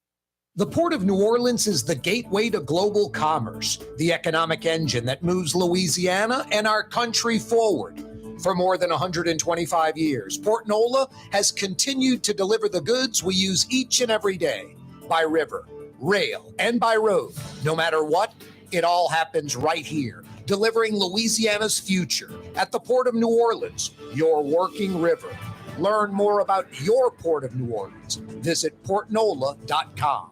The Port of New Orleans is the gateway to global commerce, the economic engine that moves Louisiana and our country forward. For more than 125 years, Port Nola has continued to deliver the goods we use each and every day, by river, rail, and by road. No matter what, it all happens right here, delivering Louisiana's future at the Port of New Orleans, your working river. Learn more about your Port of New Orleans. Visit portnola.com.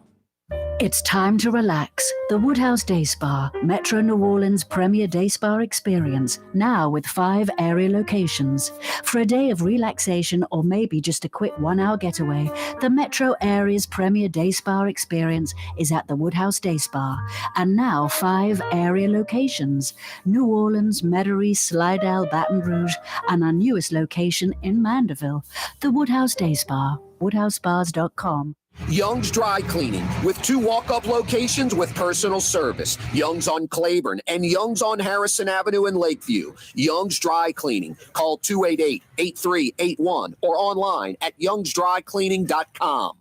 It's time to relax. The Woodhouse Day Spa, Metro New Orleans' premier day spa experience, now with 5 area locations. For a day of relaxation or maybe just a quick 1-hour getaway, the Metro area's premier day spa experience is at the Woodhouse Day Spa. And now 5 area locations: New Orleans, Metairie, Slidell, Baton Rouge, and our newest location in Mandeville. The Woodhouse Day Spa, woodhousespas.com. Young's Dry Cleaning, with 2 walk-up locations with personal service. Young's on Claiborne and Young's on Harrison Avenue in Lakeview. Young's Dry Cleaning. Call 288-8381 or online at youngsdrycleaning.com.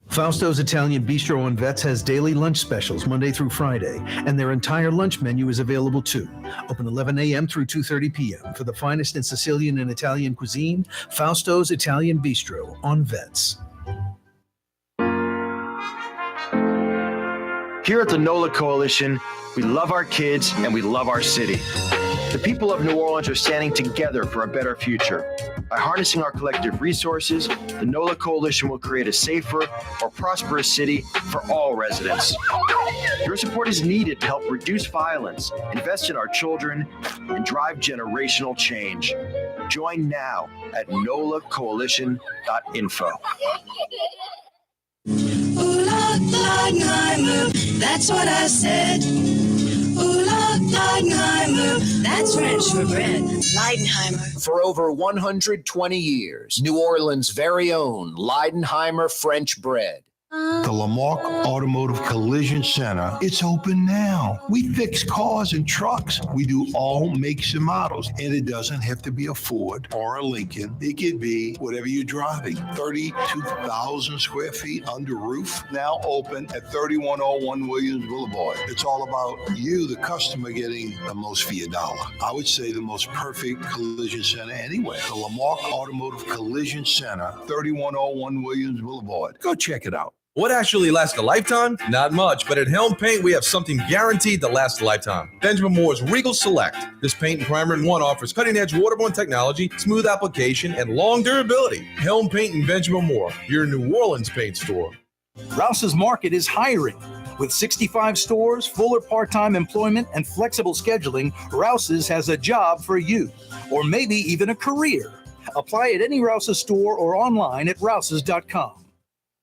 Fausto's Italian Bistro on Vets has daily lunch specials Monday through Friday, and their entire lunch menu is available too. Open 11 a.m. through 2:30 p.m. For the finest in Sicilian and Italian cuisine, Fausto's Italian Bistro on Vets. Here at the NOLA Coalition, we love our kids and we love our city. The people of New Orleans are standing together for a better future. By harnessing our collective resources, the NOLA Coalition will create a safer, more prosperous city for all residents. Your support is needed to help reduce violence, invest in our children, and drive generational change. Join now at nolacoalition.info. Ooh, Leidenheimer, that's what I said. Ooh, Leidenheimer, that's French for bread. Leidenheimer. For over 120 years, New Orleans' very own Leidenheimer French bread. The Lamarck Automotive Collision Center, it's open now. We fix cars and trucks. We do all makes and models. And it doesn't have to be a Ford or a Lincoln. It could be whatever you're driving. 32,000 square feet under roof, now open at 3101 Williams Boulevard. It's all about you, the customer, getting the most for your dollar. I would say the most perfect collision center anywhere. The Lamarck Automotive Collision Center, 3101 Williams Boulevard. Go check it out. What actually lasts a lifetime? Not much, but at Helm Paint, we have something guaranteed to last a lifetime. Benjamin Moore's Regal Select. This paint and primer in one offers cutting-edge waterborne technology, smooth application, and long durability. Helm Paint and Benjamin Moore, your New Orleans paint store. Rouse's Market is hiring. With 65 stores, fuller part-time employment, and flexible scheduling, Rouse's has a job for you, or maybe even a career. Apply at any Rouse's store or online at rouses.com.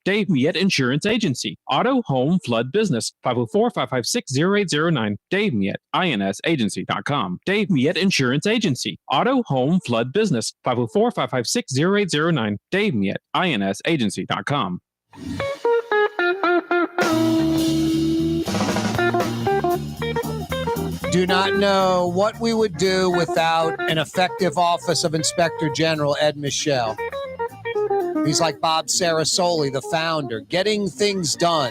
Dave Miette Insurance Agency. Auto, home, flood, business. 504-556-0809. Dave Miette, INSagency.com. Dave Miette Insurance Agency. Auto, home, flood, business. 504-556-0809. Dave Miette, INSagency.com. Do not know what we would do without an effective Office of Inspector General, Ed Michel. He's like Bob Sarasoli, the founder, getting things done.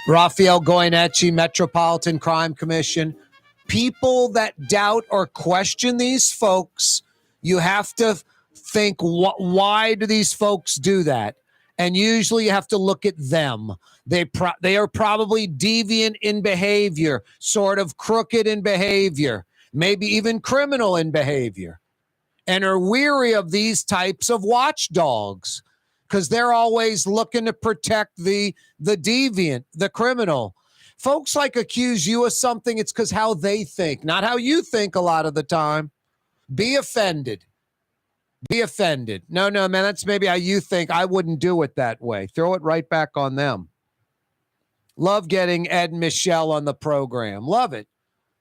Raphael Goyeneche, Metropolitan Crime Commission. People that doubt or question these folks, you have to think, why do these folks do that? And usually you have to look at them. They are probably deviant in behavior, sort of crooked in behavior, maybe even criminal in behavior, and are weary of these types of watchdogs because they're always looking to protect the deviant, the criminal. Folks like accuse you of something, it's because how they think, not how you think a lot of the time. Be offended. Be offended. No, man, that's maybe how you think. I wouldn't do it that way. Throw it right back on them. Love getting Ed Michel on the program. Love it.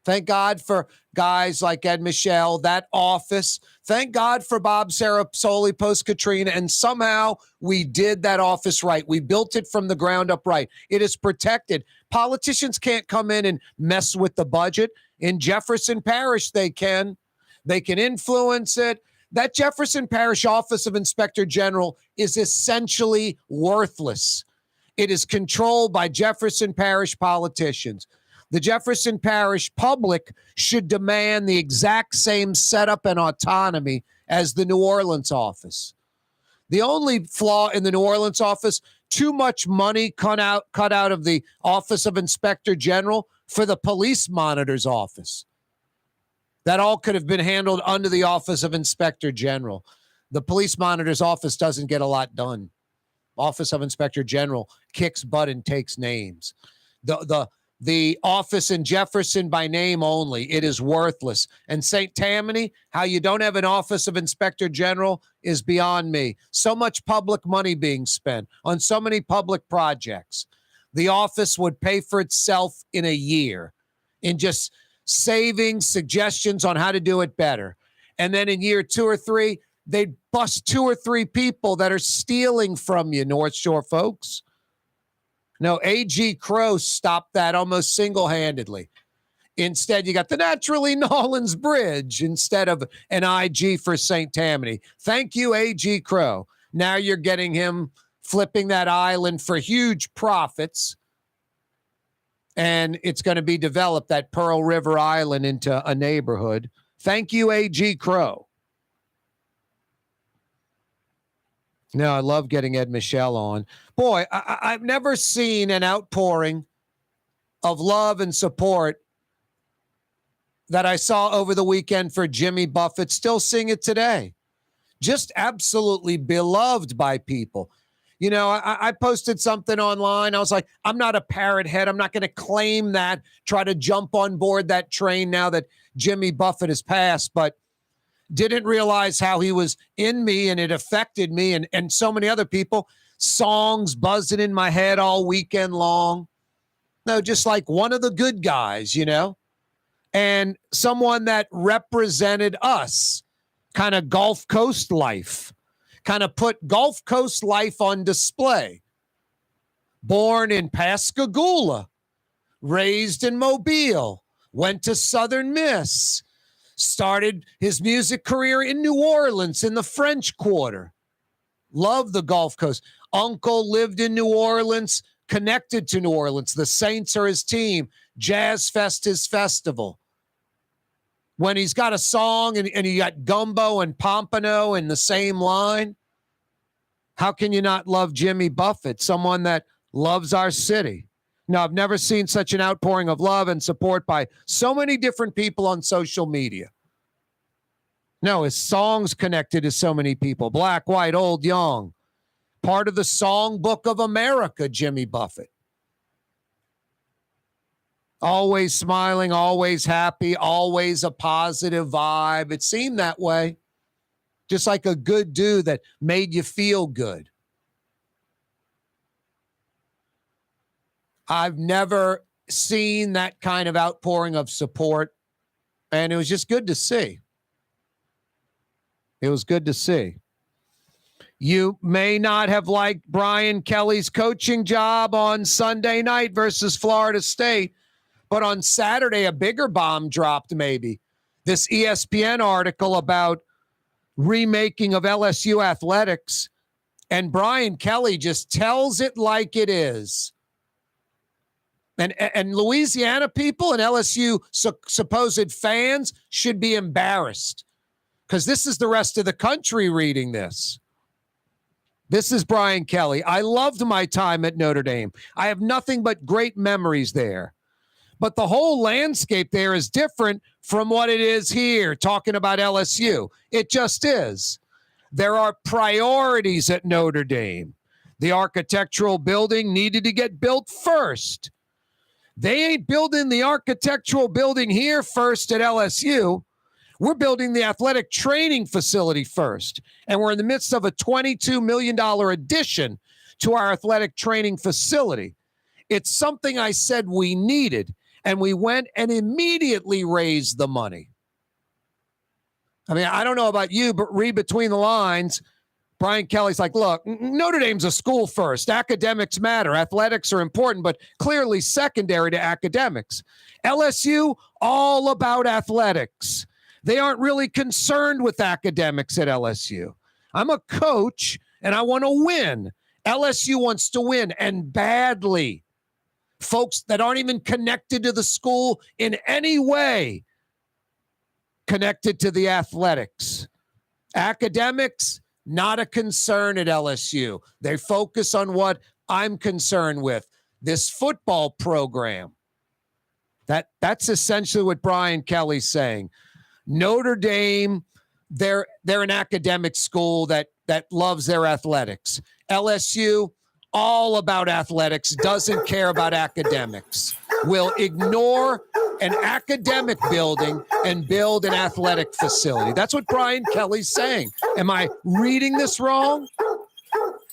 Thank God for guys like Ed Michel, that office. Thank God for Bob Sarasoli post-Katrina, and somehow we did that office right. We built it from the ground up right. It is protected. Politicians can't come in and mess with the budget. In Jefferson Parish, they can. They can influence it. That Jefferson Parish Office of Inspector General is essentially worthless. It is controlled by Jefferson Parish politicians. The Jefferson Parish public should demand the exact same setup and autonomy as the New Orleans office. The only flaw in the New Orleans office, too much money cut out of the Office of Inspector General for the police monitor's office. That all could have been handled under the Office of Inspector General. The police monitor's office doesn't get a lot done. Office of Inspector General kicks butt and takes names. The office in Jefferson by name only, it is worthless. And St. Tammany, how you don't have an Office of Inspector General is beyond me. So much public money being spent on so many public projects. The office would pay for itself in a year in just saving suggestions on how to do it better. And then in year 2 or 3, they'd bust 2 or 3 people that are stealing from you, North Shore folks. No, A.G. Crow stopped that almost single-handedly. Instead, you got the Naturally Nolans Bridge instead of an IG for St. Tammany. Thank you, A.G. Crow. Now you're getting him flipping that island for huge profits. And it's going to be developed, that Pearl River Island, into a neighborhood. Thank you, A.G. Crow. No, I love getting Ed Michel on. Boy, I've never seen an outpouring of love and support that I saw over the weekend for Jimmy Buffett. Still seeing it today. Just absolutely beloved by people. You know, I posted something online. I was like, I'm not a parrot head. I'm not going to claim that, try to jump on board that train now that Jimmy Buffett has passed, but didn't realize how he was in me and it affected me and so many other people. Songs buzzing in my head all weekend long. No, just like one of the good guys, you know, and someone that represented us, kind of Gulf Coast life, kind of put Gulf Coast life on display. Born in Pascagoula, raised in Mobile, went to Southern Miss, started his music career in New Orleans in the French Quarter. Loved the Gulf Coast. Uncle lived in New Orleans, connected to New Orleans. The Saints are his team. Jazz Fest his festival. When he's got a song and he got Gumbo and Pompano in the same line, how can you not love Jimmy Buffett, someone that loves our city? No, I've never seen such an outpouring of love and support by so many different people on social media. No, his songs connected to so many people, black, white, old, young. Part of the songbook of America, Jimmy Buffett. Always smiling, always happy, always a positive vibe. It seemed that way. Just like a good dude that made you feel good. I've never seen that kind of outpouring of support, and it was just good to see. It was good to see. You may not have liked Brian Kelly's coaching job on Sunday night versus Florida State, but on Saturday, a bigger bomb dropped maybe. This ESPN article about remaking of LSU athletics, and Brian Kelly just tells it like it is. And Louisiana people and LSU supposed fans should be embarrassed because this is the rest of the country reading this. This is Brian Kelly. I loved my time at Notre Dame. I have nothing but great memories there. But the whole landscape there is different from what it is here, talking about LSU. It just is. There are priorities at Notre Dame. The architectural building needed to get built first. They ain't building the architectural building here first at LSU. We're building the athletic training facility first. And we're in the midst of a $22 million addition to our athletic training facility. It's something I said we needed, and we went and immediately raised the money. I mean, I don't know about you, but read between the lines. Brian Kelly's like, look, Notre Dame's a school first. Academics matter. Athletics are important, but clearly secondary to academics. LSU, all about athletics. They aren't really concerned with academics at LSU. I'm a coach, and I want to win. LSU wants to win, and badly. Folks that aren't even connected to the school in any way connected to the athletics. Academics, not a concern at LSU. They focus on what I'm concerned with, this football program. That's essentially what Brian Kelly's saying. Notre Dame, they're an academic school that loves their athletics. LSU, all about athletics, doesn't care about academics. Will ignore an academic building and build an athletic facility. That's what Brian Kelly's saying. Am I reading this wrong?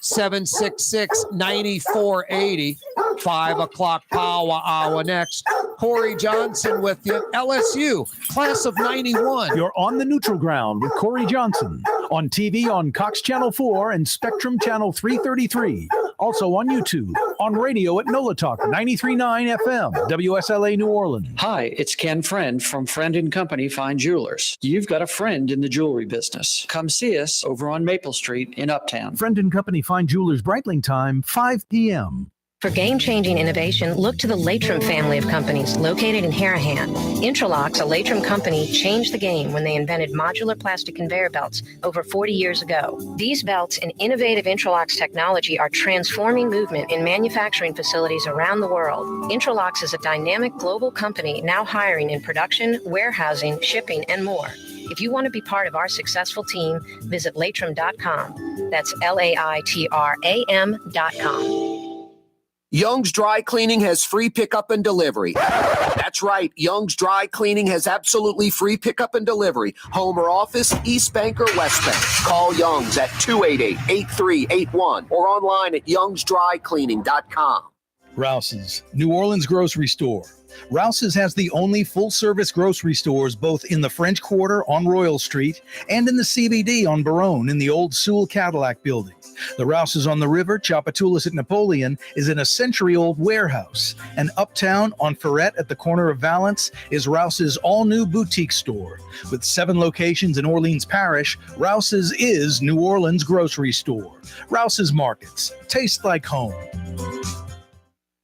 766-9480, 5 o'clock power hour next. Corey Johnson with you. LSU, class of 91. You're on the neutral ground with Corey Johnson On TV on Cox Channel 4 and Spectrum Channel 333. Also on YouTube. On radio at NOLA Talk 93.9 FM, WSLA New Orleans. Hi, it's Ken Friend from Friend & Company Fine Jewelers. You've got a friend in the jewelry business. Come see us over on Maple Street in Uptown. Friend & Company Fine Jewelers Breitling time, 5 p.m. For game-changing innovation, look to the Latrim family of companies located in Harahan. Intralocks, a Latrim company, changed the game when they invented modular plastic conveyor belts over 40 years ago. These belts and innovative Intralocks technology are transforming movement in manufacturing facilities around the world. Intralocks is a dynamic global company now hiring in production, warehousing, shipping, and more. If you want to be part of our successful team, visit Latrim.com. That's LAITRAM.com. Young's Dry Cleaning has free pickup and delivery. That's right. Young's Dry Cleaning has absolutely free pickup and delivery. Home or office, East Bank or West Bank. Call Young's at 288-8381 or online at youngsdrycleaning.com. Rouse's, New Orleans grocery store. Rouse's has the only full-service grocery stores both in the French Quarter on Royal Street and in the CBD on Baronne in the old Sewell Cadillac building. The Rouse's on the river, Tchoupitoulas at Napoleon, is in a century-old warehouse. And uptown on Ferret at the corner of Valence is Rouse's all-new boutique store. With 7 locations in Orleans Parish, Rouse's is New Orleans grocery store. Rouse's Markets. Taste like home.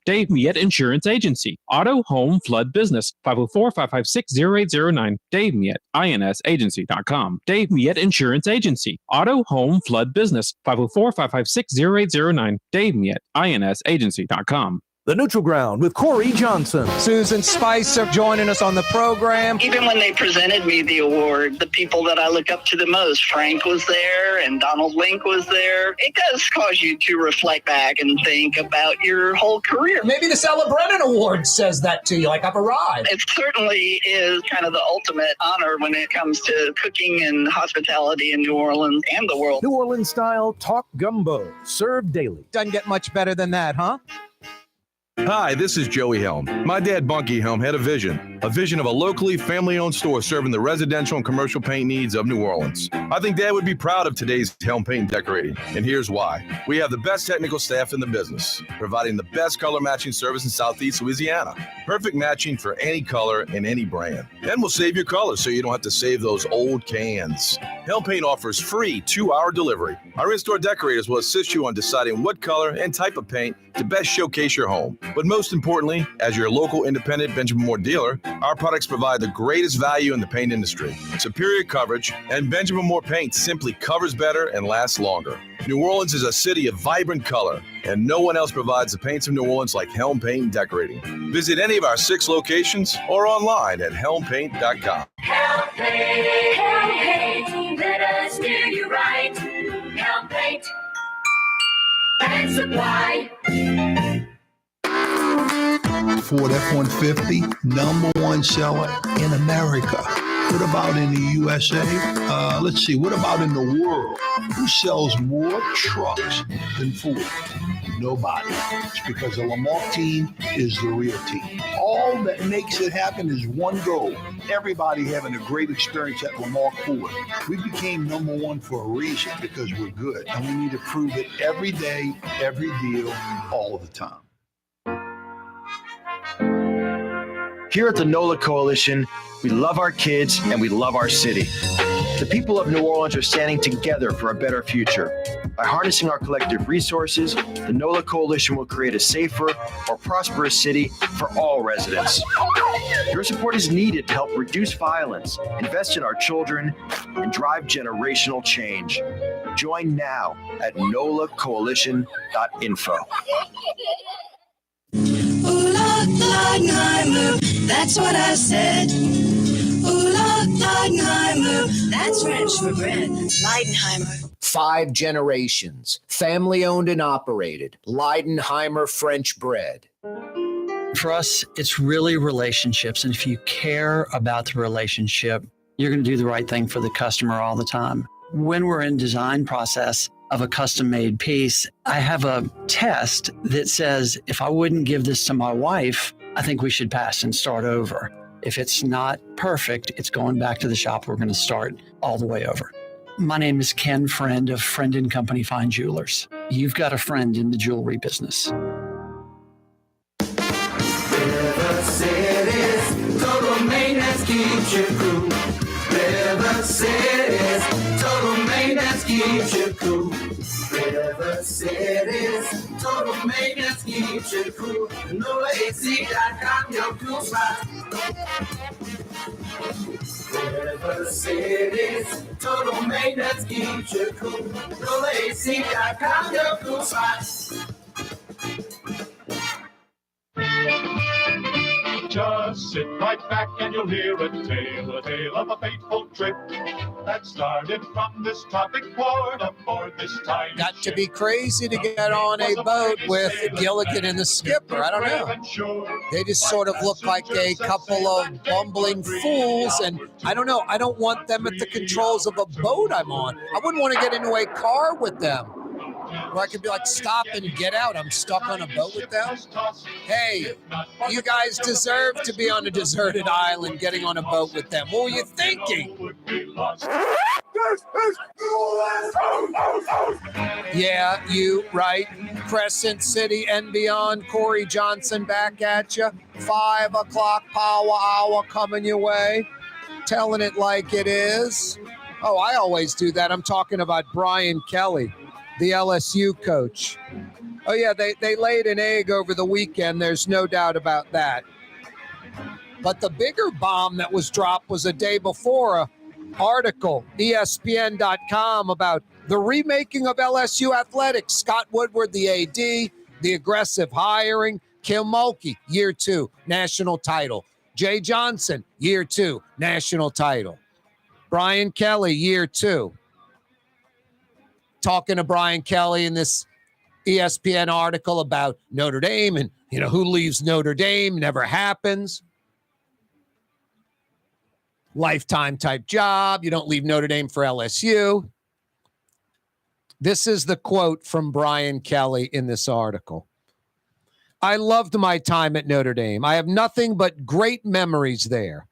Dave Miette Insurance Agency. Auto, home, flood, business. 504-556-0809. Dave Miette, INSagency.com. Dave Miette Insurance Agency. Auto, home, flood, business. 504-556-0809. Dave Miette, INSagency.com. The Neutral Ground with Corey Johnson. Susan Spicer joining us on the program. Even when they presented me the award, the people that I look up to the most, Frank was there and Donald Link was there. It does cause you to reflect back and think about your whole career. Maybe the Stella Brennan Award says that to you, like I've arrived. It certainly is kind of the ultimate honor when it comes to cooking and hospitality in New Orleans and the world. New Orleans style talk gumbo, served daily. Doesn't get much better than that, huh? Hi, this is Joey Helm. My dad, Bunky Helm, had a vision of a locally family-owned store serving the residential and commercial paint needs of New Orleans. I think Dad would be proud of today's Helm Paint and Decorating, and here's why. We have the best technical staff in the business, providing the best color matching service in Southeast Louisiana. Perfect matching for any color and any brand. And we'll save your colors so you don't have to save those old cans. Helm Paint offers free 2-hour delivery. Our in-store decorators will assist you on deciding what color and type of paint to best showcase your home. But most importantly, as your local independent Benjamin Moore dealer, our products provide the greatest value in the paint industry. Superior coverage, and Benjamin Moore paint simply covers better and lasts longer. New Orleans is a city of vibrant color, and no one else provides the paints of New Orleans like Helm Paint and Decorating. Visit any of our 6 locations or online at helmpaint.com. Helm Paint, let us do you right. Helm Paint and Supply. Ford F-150, #1 seller in America. What about in the USA? Let's see, what about in the world? Who sells more trucks than Ford? Nobody. It's because the Lamarck team is the real team. All that makes it happen is one goal. Everybody having a great experience at Lamarck Ford. We became #1 for a reason, because we're good. And we need to prove it every day, every deal, all the time. Here at the NOLA Coalition, we love our kids and we love our city. The people of New Orleans are standing together for a better future. By harnessing our collective resources, the NOLA Coalition will create a safer, more prosperous city for all residents. Your support is needed to help reduce violence, invest in our children, and drive generational change. Join now at nolacoalition.info. Ooh, Leidenheimer, that's what I said. Ooh, Leidenheimer, that's French for bread. Leidenheimer. 5 generations, family-owned and operated. Leidenheimer French bread. For us, it's really relationships. And if you care about the relationship, you're going to do the right thing for the customer all the time. When we're in design process of a custom-made piece, I have a test that says, if I wouldn't give this to my wife, I think we should pass and start over. If it's not perfect, it's going back to the shop. We're going to start all the way over. My name is Ken Friend of Friend & Company Fine Jewelers. You've got a friend in the jewelry business. River City's total maintenance keeps you cool. River City's total maintenance keeps you cool. River City's total maintenance keeps you cool. NoAC.com, your cool spot. River City's total maintenance keeps you cool. NoAC.com, your cool spot. Just sit right back and you'll hear a tale of a fateful trip that started from this tropic port aboard this time. Got to be crazy to get on a boat with Gilligan and the skipper. I don't know. They just sort of look like a couple of bumbling fools, and I don't know. I don't want them at the controls of a boat I'm on. I wouldn't want to get into a car with them, where I could be like, stop and get out. I'm stuck on a boat with them. Hey, you guys deserve to be on a deserted island getting on a boat with them. What were you thinking? Yeah, you right. Crescent City and beyond. Corey Johnson back at you. 5 o'clock power hour coming your way. Telling it like it is. Oh, I always do that. I'm talking about Brian Kelly, the LSU coach. Oh, yeah, they laid an egg over the weekend. There's no doubt about that. But the bigger bomb that was dropped was a day before, an article, ESPN.com, about the remaking of LSU athletics. Scott Woodward, the AD, the aggressive hiring. Kim Mulkey, year 2, national title. Jay Johnson, year 2, national title. Brian Kelly, year 2. Talking to Brian Kelly in this ESPN article about Notre Dame and, who leaves Notre Dame, never happens. Lifetime type job. You don't leave Notre Dame for LSU. This is the quote from Brian Kelly in this article. I loved my time at Notre Dame. I have nothing but great memories there.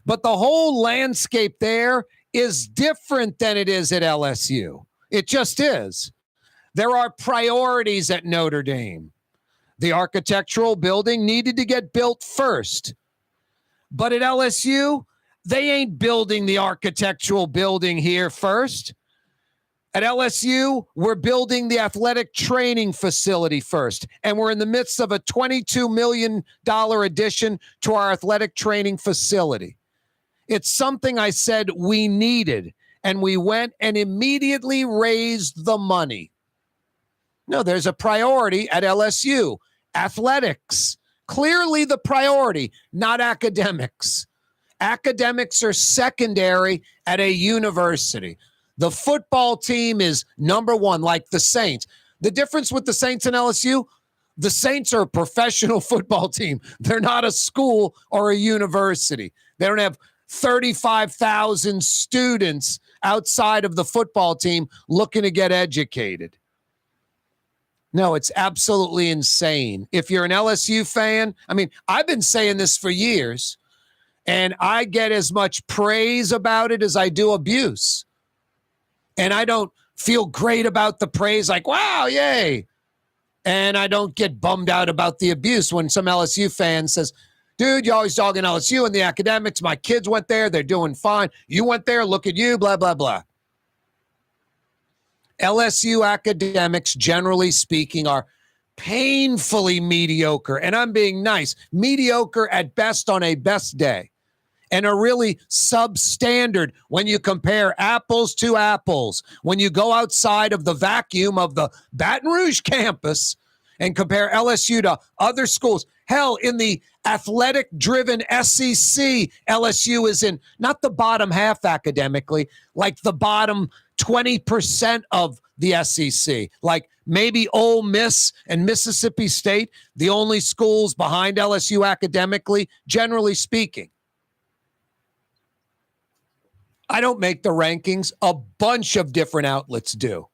But the whole landscape there is different than it is at LSU. It just is. There are priorities at Notre Dame. The architectural building needed to get built first. But at LSU, they ain't building the architectural building here first. At LSU, we're building the athletic training facility first. And we're in the midst of a $22 million addition to our athletic training facility. It's something I said we needed. And we went and immediately raised the money. No, there's a priority at LSU. Athletics. Clearly the priority, not academics. Academics are secondary at a university. The football team is number one, like the Saints. The difference with the Saints and LSU, the Saints are a professional football team. They're not a school or a university. They don't have 35,000 students outside of the football team looking to get educated. No, it's absolutely insane. If you're an LSU fan, I've been saying this for years, and I get as much praise about it as I do abuse. And I don't feel great about the praise, like, wow, yay. And I don't get bummed out about the abuse when some LSU fan says, dude, you're always dogging LSU and the academics. My kids went there. They're doing fine. You went there. Look at you, blah, blah, blah. LSU academics, generally speaking, are painfully mediocre. And I'm being nice. Mediocre at best on a best day. And are really substandard when you compare apples to apples. When you go outside of the vacuum of the Baton Rouge campus and compare LSU to other schools. Hell, in the athletic-driven SEC, LSU is in not the bottom half academically, like the bottom 20% of the SEC. Like maybe Ole Miss and Mississippi State, the only schools behind LSU academically, generally speaking. I don't make the rankings. A bunch of different outlets do.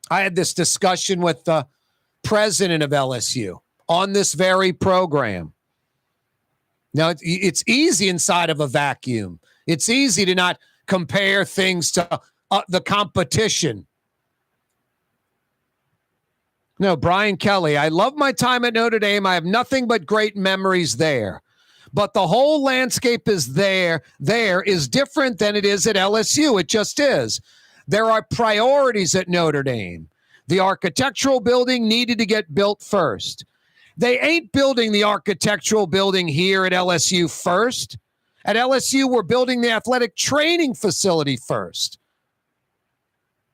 I had this discussion with the president of LSU on this very program. Now, it's easy inside of a vacuum. It's easy to not compare things to the competition. No, Brian Kelly, I love my time at Notre Dame. I have nothing but great memories there. But the whole landscape is there is different than it is at LSU. It just is. There are priorities at Notre Dame. The architectural building needed to get built first. They ain't building the architectural building here at LSU first. At LSU, we're building the athletic training facility first.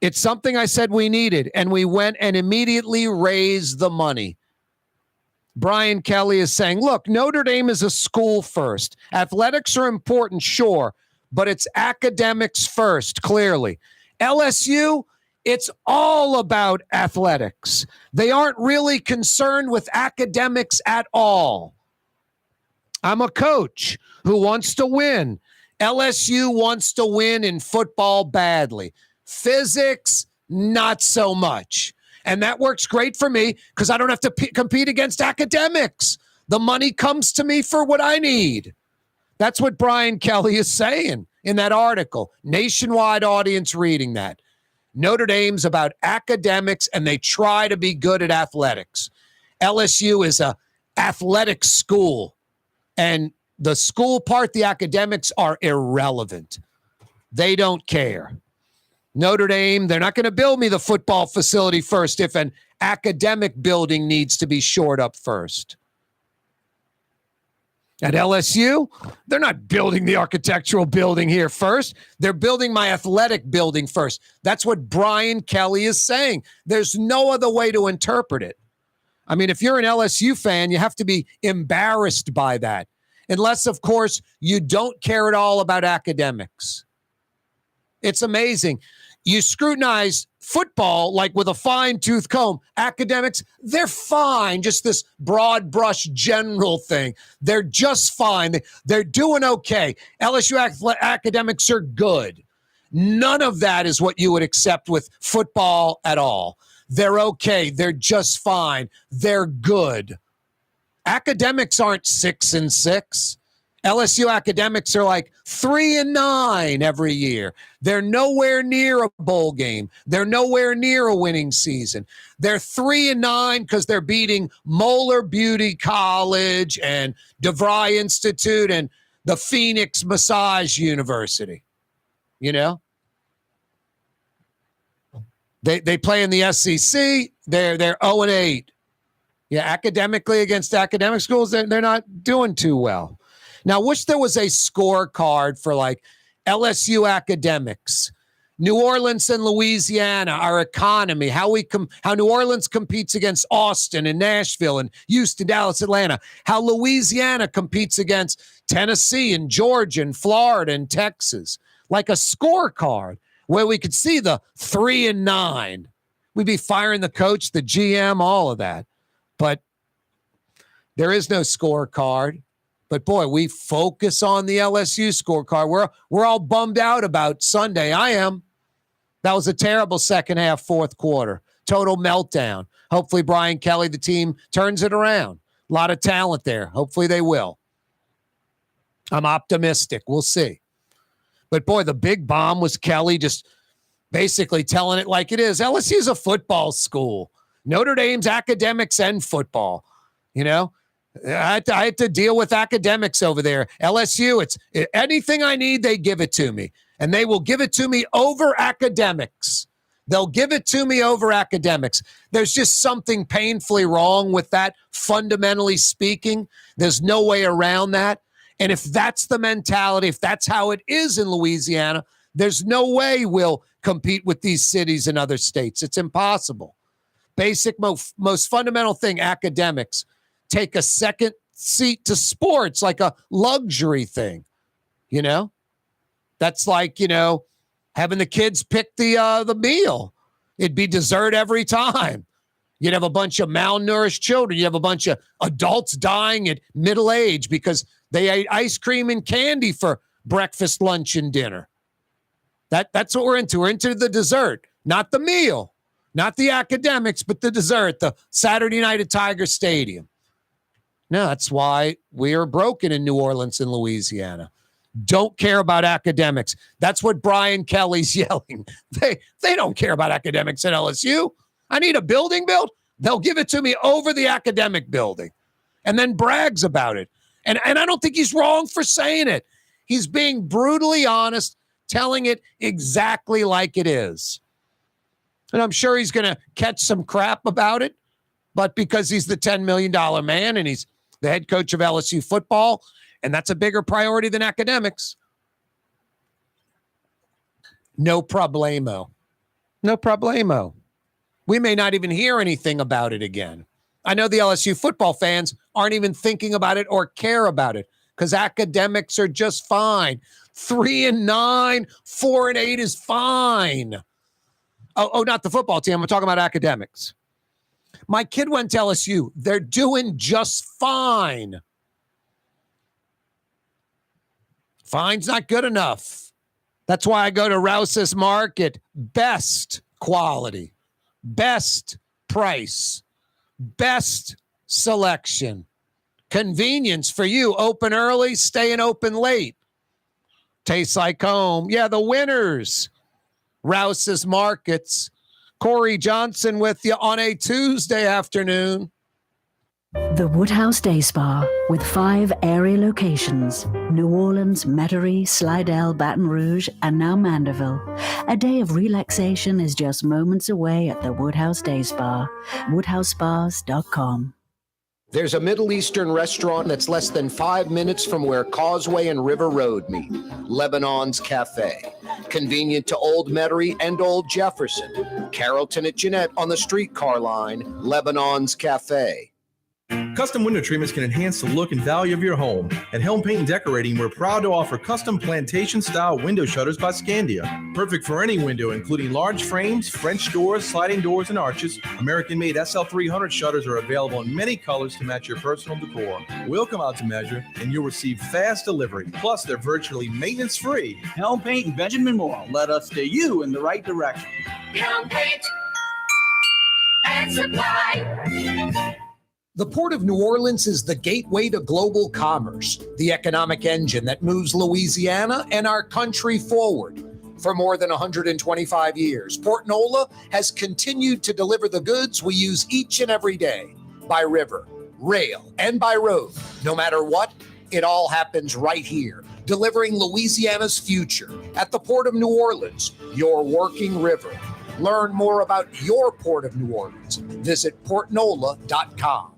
It's something I said we needed, and we went and immediately raised the money. Brian Kelly is saying, look, Notre Dame is a school first. Athletics are important, sure, but it's academics first, clearly. LSU, it's all about athletics. They aren't really concerned with academics at all. I'm a coach who wants to win. LSU wants to win in football badly. Physics, not so much. And that works great for me because I don't have to compete against academics. The money comes to me for what I need. That's what Brian Kelly is saying in that article. Nationwide audience reading that. Notre Dame's about academics, and they try to be good at athletics. LSU is a athletic school, and the school part, the academics are irrelevant. They don't care. Notre Dame, they're not going to build me the football facility first if an academic building needs to be shored up first. At LSU, they're not building the architectural building here first. They're building my athletic building first. That's what Brian Kelly is saying. There's no other way to interpret it. I mean, if you're an LSU fan, you have to be embarrassed by that. Unless, of course, you don't care at all about academics. It's amazing. You scrutinize football like with a fine-tooth comb. Academics, they're fine. Just this broad brush general thing. They're just fine. They're doing okay. LSU academics are good. None of that is what you would accept with football at all. They're okay. They're just fine. They're good. Academics aren't 6-6. LSU academics are like 3-9 every year. They're nowhere near a bowl game. They're nowhere near a winning season. They're 3-9 because they're beating Moeller Beauty College and DeVry Institute and the Phoenix Massage University. You know? They play in the SEC. They're 0-8. Yeah, academically against academic schools, they're not doing too well. Now, I wish there was a scorecard for like LSU academics, New Orleans and Louisiana, our economy, how New Orleans competes against Austin and Nashville and Houston, Dallas, Atlanta, how Louisiana competes against Tennessee and Georgia and Florida and Texas, like a scorecard where we could see the 3-9. We'd be firing the coach, the GM, all of that. But there is no scorecard. But, boy, we focus on the LSU scorecard. We're all bummed out about Sunday. I am. That was a terrible second half, fourth quarter. Total meltdown. Hopefully Brian Kelly, the team, turns it around. A lot of talent there. Hopefully they will. I'm optimistic. We'll see. But, boy, the big bomb was Kelly just basically telling it like it is. LSU is a football school. Notre Dame's academics and football, you know. I had to deal with academics over there. LSU, it's anything I need, they give it to me. And they will give it to me over academics. They'll give it to me over academics. There's just something painfully wrong with that, fundamentally speaking. There's no way around that. And if that's the mentality, if that's how it is in Louisiana, there's no way we'll compete with these cities and other states. It's impossible. Basic, most fundamental thing, academics. Take a second seat to sports like a luxury thing, you know? That's like, you know, having the kids pick the meal. It'd be dessert every time. You'd have a bunch of malnourished children. You'd have a bunch of adults dying at middle age because they ate ice cream and candy for breakfast, lunch, and dinner. That's what we're into. We're into the dessert, not the meal, not the academics, but the dessert, the Saturday night at Tiger Stadium. No, that's why we are broken in New Orleans and Louisiana. don't care about academics. That's what Brian Kelly's yelling. They don't care about academics at LSU. I need a building built. They'll give it to me over the academic building and then brags about it. And I don't think he's wrong for saying it. He's being brutally honest, telling it exactly like it is. And I'm sure he's going to catch some crap about it. But because he's the $10 million man and he's the head coach of LSU football, and that's a bigger priority than academics. No problemo. No problemo. We may not even hear anything about it again. I know the LSU football fans aren't even thinking about it or care about it because academics are just fine. 3-9, 4-8 is fine. Oh, not the football team. I'm talking about academics. My kid went to LSU. They're doing just fine. Fine's not good enough. That's why I go to Rouse's Market. Best quality, best price, best selection, convenience for you. Open early, staying open late. Tastes like home. Yeah, the winners. Rouse's Markets. Corey Johnson with you on a Tuesday afternoon. The Woodhouse Day Spa, with 5 area locations: New Orleans, Metairie, Slidell, Baton Rouge, and now Mandeville. A day of relaxation is just moments away at the Woodhouse Day Spa. WoodhouseSpas.com. There's a Middle Eastern restaurant that's less than 5 minutes from where Causeway and River Road meet, Lebanon's Cafe. Convenient to Old Metairie and Old Jefferson. Carrollton at Jeanette on the streetcar line, Lebanon's Cafe. Custom window treatments can enhance the look and value of your home. At Helm Paint and Decorating, we're proud to offer custom plantation-style window shutters by Scandia. Perfect for any window, including large frames, French doors, sliding doors, and arches. American-made SL300 shutters are available in many colors to match your personal decor. We'll come out to measure, and you'll receive fast delivery. Plus, they're virtually maintenance-free. Helm Paint and Benjamin Moore. Let us steer you in the right direction. Helm Paint and Supply. The Port of New Orleans is the gateway to global commerce, the economic engine that moves Louisiana and our country forward. For more than 125 years, Port Nola has continued to deliver the goods we use each and every day, by river, rail, and by road. No matter what, it all happens right here, delivering Louisiana's future at the Port of New Orleans, your working river. Learn more about your Port of New Orleans. Visit portnola.com.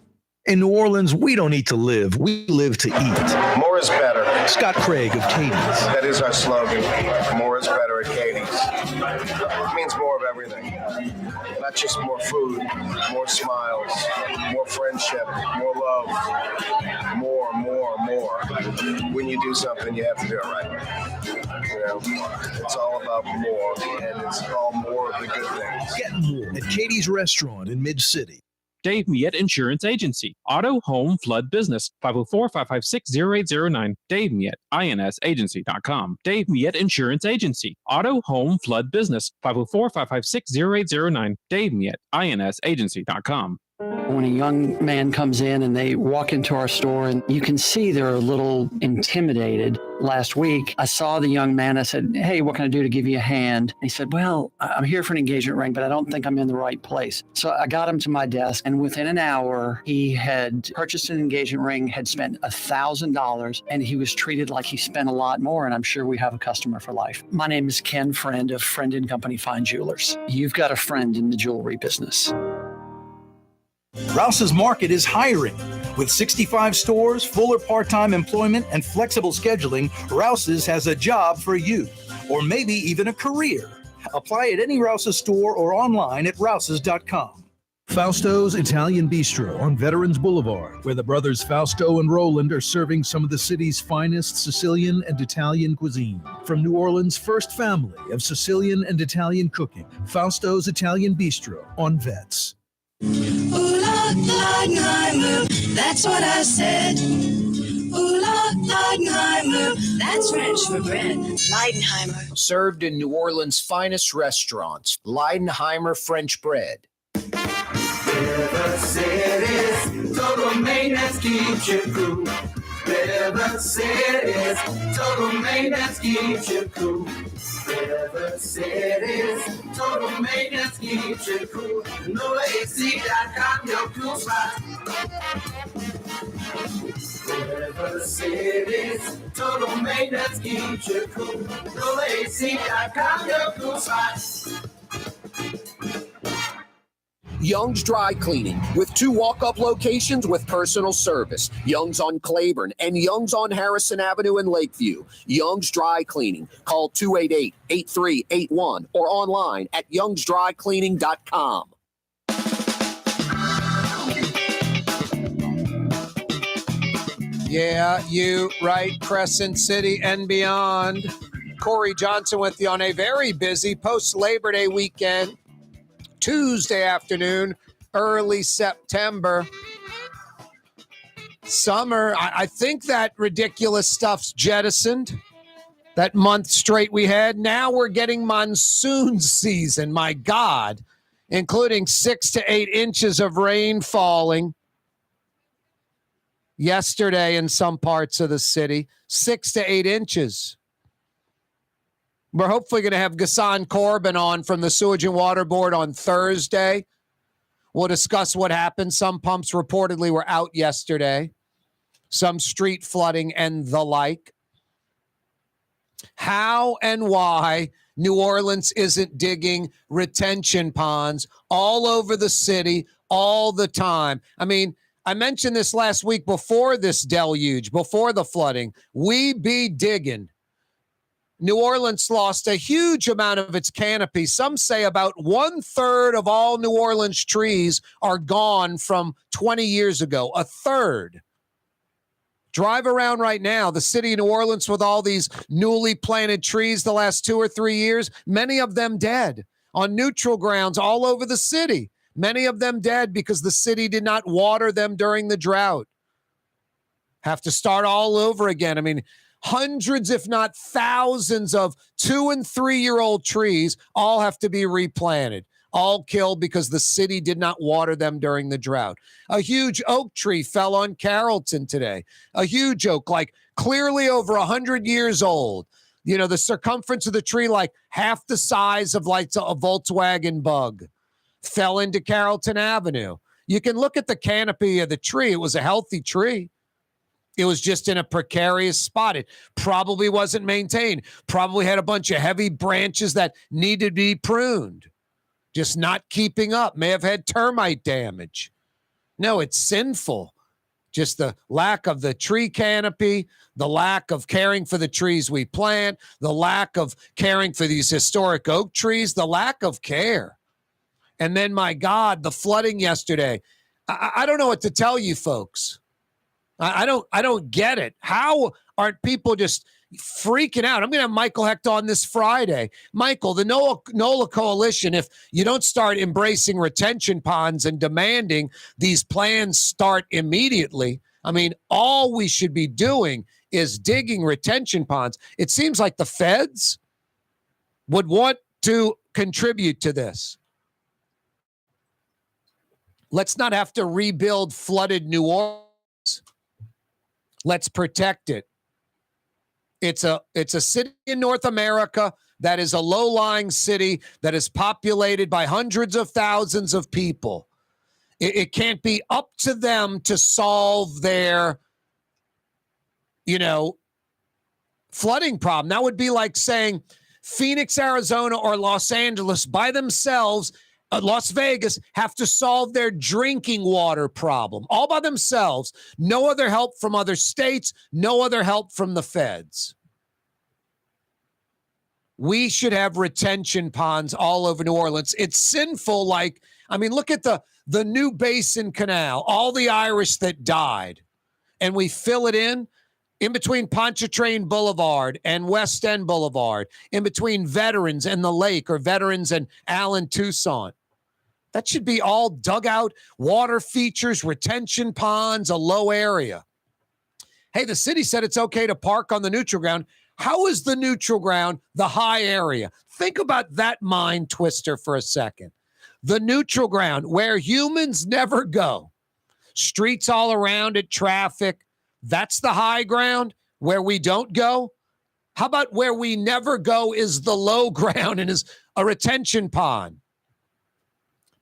In New Orleans, we don't eat to live. We live to eat. More is better. Scott Craig of Katie's. That is our slogan. More is better at Katie's. It means more of everything. Not just more food, more smiles, more friendship, more love. More. When you do something, you have to do it right. You know, it's all about more, and it's all more of the good things. Get more at Katie's Restaurant in Mid-City. Dave Miette Insurance Agency. Auto, home, flood, business. 504-556-0809. Dave Miette, INSagency.com. Dave Miette Insurance Agency. Auto, home, flood, business. 504-556-0809. Dave Miette, INSagency.com. When a young man comes in and they walk into our store and you can see they're a little intimidated. Last week, I saw the young man. I said, "Hey, what can I do to give you a hand?" And he said, "Well, I'm here for an engagement ring, but I don't think I'm in the right place." So I got him to my desk, and within an hour, he had purchased an engagement ring, had spent $1,000, and he was treated like he spent a lot more, and I'm sure we have a customer for life. My name is Ken Friend of Friend & Company Fine Jewelers. You've got a friend in the jewelry business. Rouse's Market is hiring. With 65 stores, fuller part-time employment, and flexible scheduling, Rouse's has a job for you, or maybe even a career. Apply at any Rouse's store or online at rouses.com. Fausto's Italian Bistro on Veterans Boulevard, where the brothers Fausto and Roland are serving some of the city's finest Sicilian and Italian cuisine. From New Orleans' first family of Sicilian and Italian cooking, Fausto's Italian Bistro on Vets. Leidenheimer, that's what I said. Leidenheimer, that's French for bread. Leidenheimer. Served in New Orleans' finest restaurants, Leidenheimer French bread. River City's total maintenance keeps you cool. River City's total maintenance keeps you cool. River City's total maintenance keeps you cool. NoAC.com, your cool spot. River City's total maintenance keeps you cool. NoAC.com, your cool spot. Young's Dry Cleaning, with 2 walk-up locations with personal service. Young's on Claiborne and Young's on Harrison Avenue in Lakeview. Young's Dry Cleaning. Call 288-8381 or online at youngsdrycleaning.com. Yeah, you right, Crescent City and beyond. Corey Johnson with you on a very busy post-Labor Day weekend. Tuesday afternoon, early September. Summer, I think that ridiculous stuff's jettisoned. That month straight we had. Now we're getting monsoon season, my God, including 6 to 8 inches of rain falling yesterday in some parts of the city. 6 to 8 inches. We're hopefully going to have Ghassan Corbin on from the Sewage and Water Board on Thursday. We'll discuss what happened. Some pumps reportedly were out yesterday. Some street flooding and the like. How and why New Orleans isn't digging retention ponds all over the city all the time. I mean, I mentioned this last week before this deluge, before the flooding. We be digging. New Orleans lost a huge amount of its canopy. Some say about 1/3 of all New Orleans trees are gone from 20 years ago. 1/3. Drive around right now, the city of New Orleans with all these newly planted trees the last 2 or 3 years, many of them dead on neutral grounds all over the city. Many of them dead because the city did not water them during the drought. Have to start all over again. I mean, hundreds, if not thousands of 2- and 3-year-old trees all have to be replanted, all killed because the city did not water them during the drought. A huge oak tree fell on Carrollton today. A huge oak, like clearly over 100 years old. You know, the circumference of the tree, like half the size of like a Volkswagen Bug, fell into Carrollton Avenue. You can look at the canopy of the tree. It was a healthy tree. It was just in a precarious spot. It probably wasn't maintained. Probably had a bunch of heavy branches that needed to be pruned. Just not keeping up. May have had termite damage. No, it's sinful. Just the lack of the tree canopy, the lack of caring for the trees we plant, the lack of caring for these historic oak trees, the lack of care. And then, my God, the flooding yesterday. I don't know what to tell you folks. I don't get it. How aren't people just freaking out? I'm going to have Michael Hecht on this Friday. Michael, the NOLA Coalition, if you don't start embracing retention ponds and demanding these plans start immediately, I mean, all we should be doing is digging retention ponds. It seems like the feds would want to contribute to this. Let's not have to rebuild flooded New Orleans. Let's protect it. It's a city in North America that is a low-lying city that is populated by hundreds of thousands of people. It can't be up to them to solve their, flooding problem. That would be like saying Phoenix, Arizona, or Los Angeles by themselves, Las Vegas, have to solve their drinking water problem all by themselves. No other help from other states, no other help from the feds. We should have retention ponds all over New Orleans. It's sinful. Look at the new Basin Canal, all the Irish that died, and we fill it in between Pontchartrain Boulevard and West End Boulevard, in between Veterans and the Lake, or Veterans and Allen Toussaint. That should be all dug out, water features, retention ponds, a low area. Hey, the city said it's okay to park on the neutral ground. How is the neutral ground the high area? Think about that mind twister for a second. The neutral ground, where humans never go. Streets all around it, traffic. That's the high ground where we don't go. How about where we never go is the low ground and is a retention pond?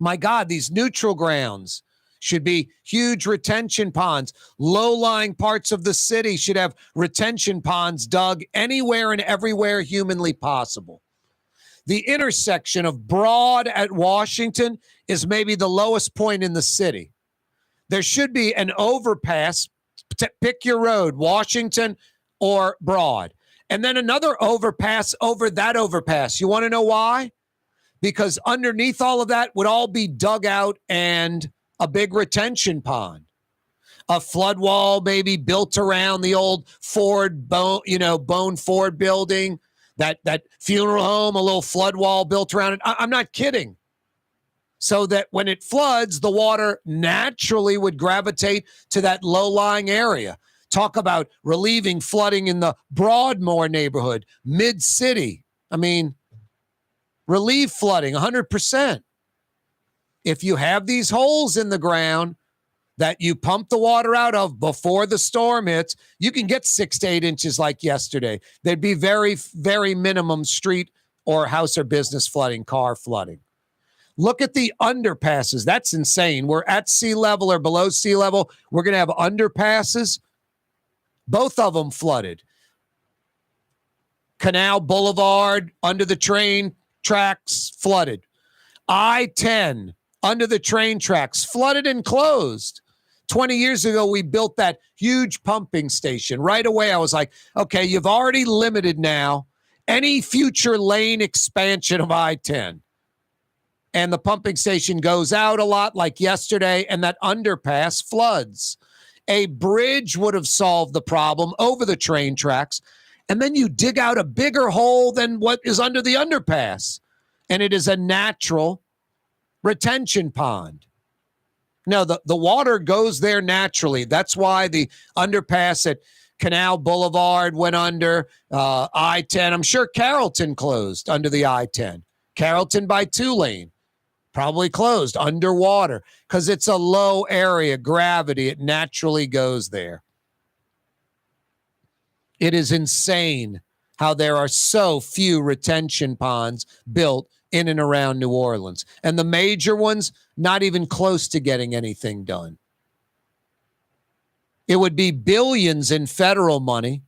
My God, these neutral grounds should be huge retention ponds. Low-lying parts of the city should have retention ponds dug anywhere and everywhere humanly possible. The intersection of Broad at Washington is maybe the lowest point in the city. There should be an overpass. Pick your road, Washington or Broad. And then another overpass over that overpass. You want to know why? Because underneath all of that would all be dug out and a big retention pond. A flood wall maybe built around the old Ford Bone Ford building, that funeral home, a little flood wall built around it. I'm not kidding. So that when it floods, the water naturally would gravitate to that low-lying area. Talk about relieving flooding in the Broadmoor neighborhood, mid-city. I mean, relieve flooding 100%. If you have these holes in the ground that you pump the water out of before the storm hits, you can get 6 to 8 inches like yesterday. There'd be very, very minimum street or house or business flooding, car flooding. Look at the underpasses. That's insane. We're at sea level or below sea level. We're going to have underpasses. Both of them flooded. Canal Boulevard under the train tracks flooded. I-10 under the train tracks flooded and closed. 20 years ago, we built that huge pumping station. Right away, I was like, okay, you've already limited now any future lane expansion of I-10. And the pumping station goes out a lot like yesterday, and that underpass floods. A bridge would have solved the problem over the train tracks, and then you dig out a bigger hole than what is under the underpass, and it is a natural retention pond. No, the water goes there naturally. That's why the underpass at Canal Boulevard went under, I-10. I'm sure Carrollton closed under the I-10. Carrollton by Tulane. Probably closed underwater because it's a low area, gravity. It naturally goes there. It is insane how there are so few retention ponds built in and around New Orleans. And the major ones, not even close to getting anything done. It would be billions in federal money.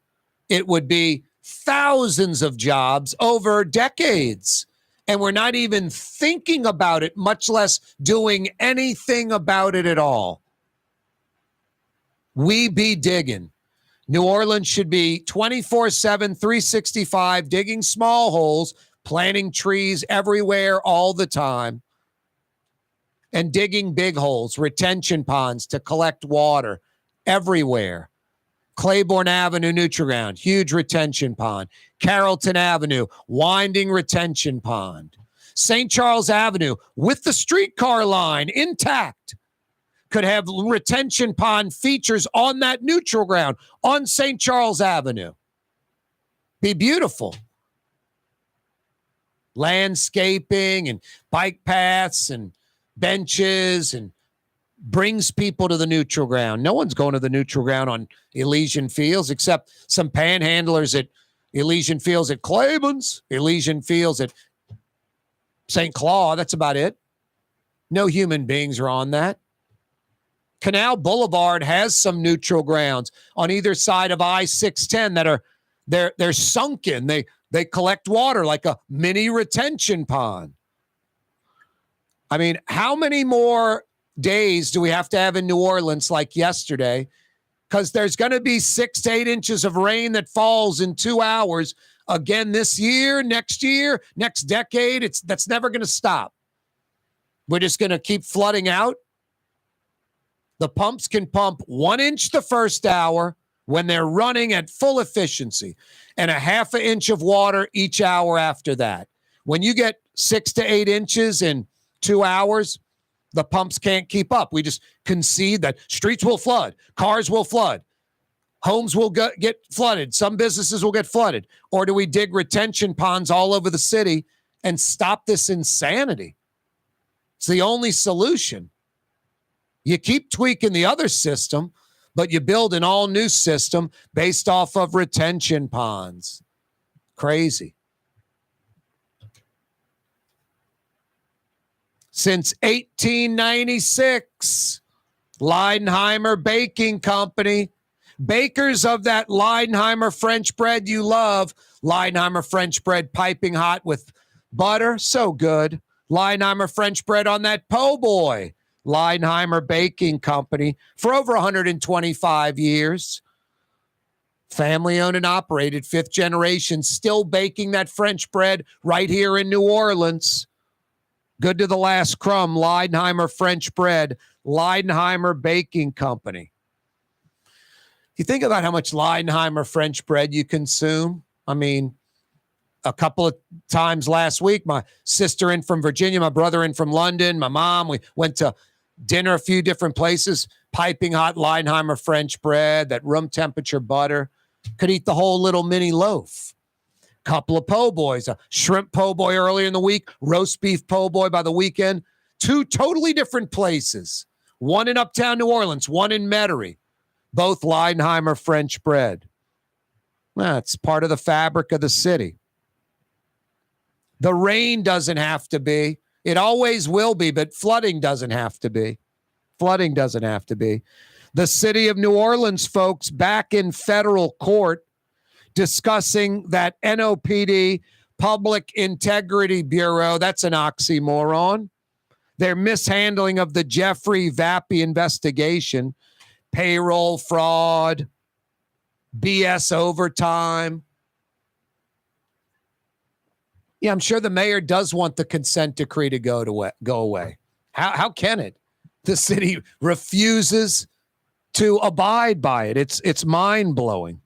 It would be thousands of jobs over decades. And we're not even thinking about it, much less doing anything about it at all. We be digging. New Orleans should be 24/7, 365, digging small holes, planting trees everywhere all the time, and digging big holes, retention ponds to collect water everywhere. Claiborne Avenue, neutral ground, huge retention pond. Carrollton Avenue, winding retention pond. St. Charles Avenue, with the streetcar line intact, could have retention pond features on that neutral ground on St. Charles Avenue. Be beautiful. Landscaping and bike paths and benches and brings people to the neutral ground. No one's going to the neutral ground on Elysian Fields except some panhandlers at Elysian Fields at Claiborne's, Elysian Fields at St. Claude. That's about it. No human beings are on that. Canal Boulevard has some neutral grounds on either side of I-610 that are they're sunken. They collect water like a mini retention pond. I mean, how many more days do we have to have in New Orleans like yesterday? Because there's going to be 6 to 8 inches of rain that falls in 2 hours again this year, next decade. That's never going to stop. We're just going to keep flooding out. The pumps can pump 1 inch the first hour when they're running at full efficiency and a half an inch of water each hour after that. When you get 6 to 8 inches in 2 hours, the pumps can't keep up. We just concede that streets will flood, cars will flood, homes will get flooded, some businesses will get flooded. Or do we dig retention ponds all over the city and stop this insanity? It's the only solution. You keep tweaking the other system, but you build an all-new system based off of retention ponds. Crazy. Since 1896, Leidenheimer Baking Company, bakers of that Leidenheimer French bread you love. Leidenheimer French bread piping hot with butter, so good. Leidenheimer French bread on that po' boy. Leidenheimer Baking Company for over 125 years. Family owned and operated, 5th generation, still baking that French bread right here in New Orleans. Good to the last crumb. Leidenheimer French bread, Leidenheimer Baking Company. You think about how much Leidenheimer French bread you consume. I mean, a couple of times last week, my sister in from Virginia, my brother in from London, my mom, we went to dinner a few different places, piping hot Leidenheimer French bread, that room temperature butter. Could eat the whole little mini loaf. Couple of po' boys, a shrimp po' boy earlier in the week, roast beef po' boy by the weekend. 2 totally different places. One in uptown New Orleans, one in Metairie. Both Leidenheimer French bread. That's part of the fabric of the city. The rain doesn't have to be. It always will be, but flooding doesn't have to be. Flooding doesn't have to be. The city of New Orleans, folks, back in federal court discussing that NOPD, Public Integrity Bureau, that's an oxymoron. Their mishandling of the Jeffrey Vappy investigation, payroll fraud, BS overtime. Yeah, I'm sure the mayor does want the consent decree to go away. How can it? The city refuses to abide by it. It's mind-blowing.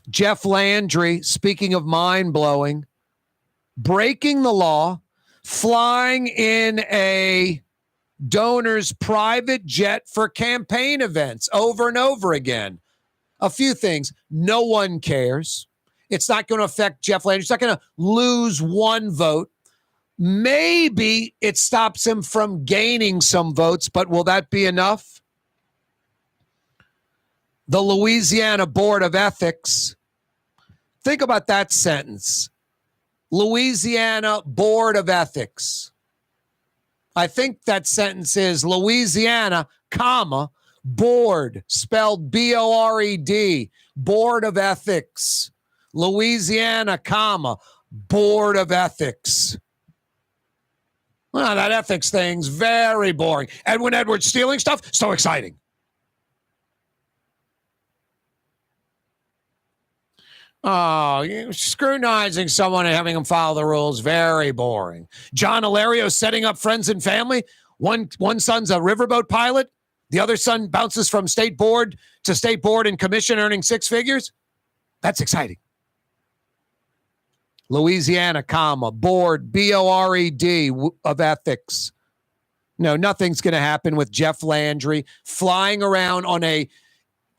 Jeff Landry, speaking of mind-blowing, breaking the law, flying in a donor's private jet for campaign events over and over again. A few things. No one cares. It's not going to affect Jeff Landry. It's not going to lose one vote. Maybe it stops him from gaining some votes, but will that be enough? The Louisiana Board of Ethics. Think about that sentence. Louisiana Board of Ethics. I think that sentence is Louisiana, comma, board, spelled B-O-R-E-D, Board of Ethics. Louisiana, comma, Board of Ethics. Well, that ethics thing's very boring. Edwin Edwards stealing stuff, so exciting. Oh, scrutinizing someone and having them follow the rules, very boring. John Hilario setting up friends and family. One son's a riverboat pilot. The other son bounces from state board to state board and commission, earning 6 figures. That's exciting. Louisiana, comma, board, B-O-R-E-D, of ethics. No, nothing's going to happen with Jeff Landry flying around on a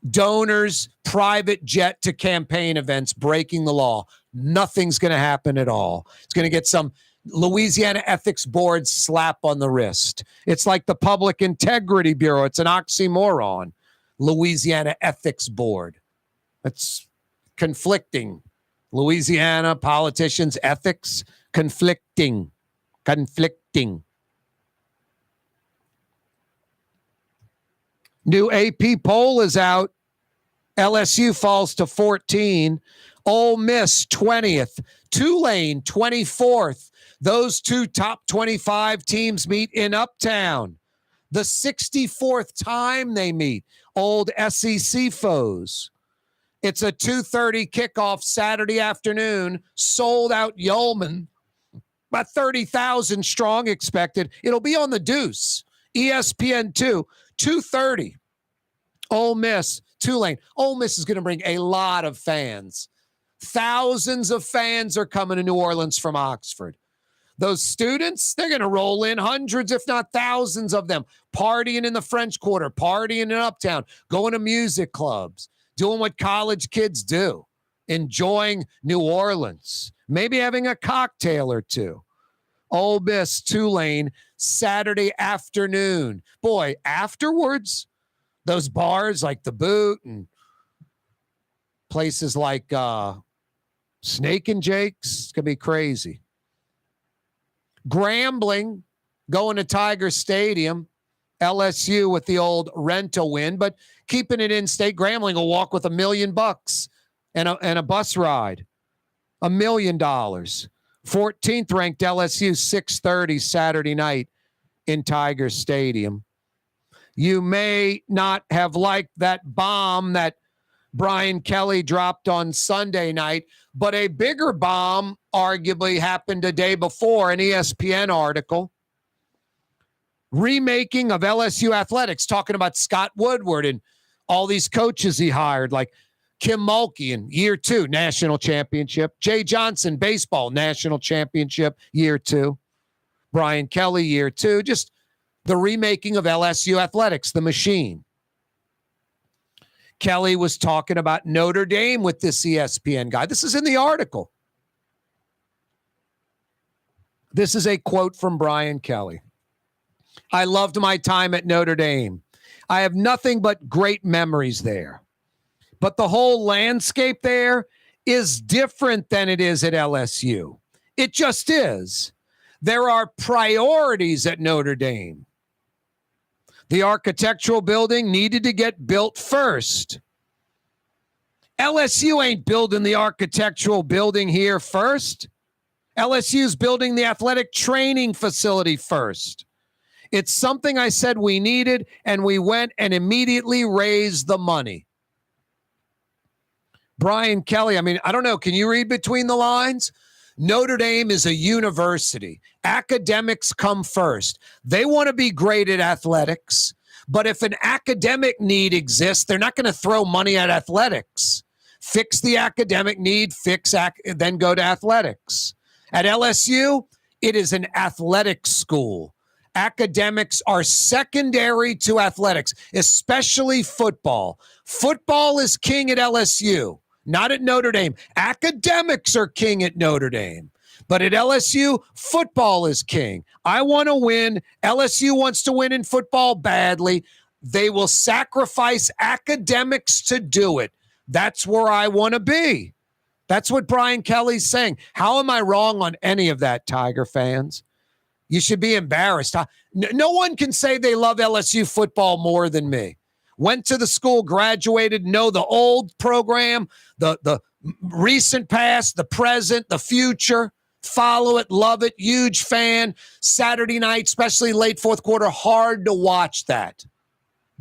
donor's private jet to campaign events, breaking the law. Nothing's going to happen at all. It's going to get some Louisiana Ethics Board slap on the wrist. It's like the Public Integrity Bureau. It's an oxymoron. Louisiana Ethics Board. That's conflicting. Louisiana politicians' ethics, conflicting. New AP poll is out. LSU falls to 14. Ole Miss 20th. Tulane 24th. Those 2 top 25 teams meet in Uptown. The 64th time they meet. Old SEC foes. It's a 2:30 kickoff Saturday afternoon. Sold out Yeoman. About 30,000 strong expected. It'll be on the Deuce. ESPN 2. 2:30. Ole Miss, Tulane. Ole Miss is going to bring a lot of fans. Thousands of fans are coming to New Orleans from Oxford. Those students, they're going to roll in hundreds, if not thousands of them, partying in the French Quarter, partying in Uptown, going to music clubs, doing what college kids do, enjoying New Orleans, maybe having a cocktail or two. Ole Miss, Tulane, Saturday afternoon. Boy, afterwards, those bars like the Boot and places like Snake and Jake's, it's going to be crazy. Grambling, going to Tiger Stadium. LSU with the old rent-a win, but keeping it in state. Grambling will walk with $1 million and a bus ride. $1 million. 14th ranked LSU, 6:30 Saturday night in Tiger Stadium. You may not have liked that bomb that Brian Kelly dropped on Sunday night, but a bigger bomb arguably happened a day before, an ESPN article. Remaking of LSU athletics, talking about Scott Woodward and all these coaches he hired, like Kim Mulkey in year 2, national championship. Jay Johnson, baseball, national championship, year 2. Brian Kelly, year 2. Just the remaking of LSU athletics, the machine. Kelly was talking about Notre Dame with this ESPN guy. This is in the article. This is a quote from Brian Kelly. I loved my time at Notre Dame. I have nothing but great memories there. But the whole landscape there is different than it is at LSU. It just is. There are priorities at Notre Dame. The architectural building needed to get built first. LSU ain't building the architectural building here first. LSU's building the athletic training facility first. It's something I said we needed, and we went and immediately raised the money. Brian Kelly, I mean, I don't know. Can you read between the lines? Notre Dame is a university. Academics come first. They want to be great at athletics, but if an academic need exists, they're not going to throw money at athletics. Fix the academic need, then go to athletics. At LSU, it is an athletic school. Academics are secondary to athletics, especially football. Football is king at LSU, not at Notre Dame. Academics are king at Notre Dame. But at LSU, football is king. I want to win. LSU wants to win in football badly. They will sacrifice academics to do it. That's where I want to be. That's what Brian Kelly's saying. How am I wrong on any of that, Tiger fans? You should be embarrassed. No one can say they love LSU football more than me. Went to the school, graduated, know the old program, the recent past, the present, the future. Follow it, love it, huge fan. Saturday night, especially late fourth quarter, hard to watch that.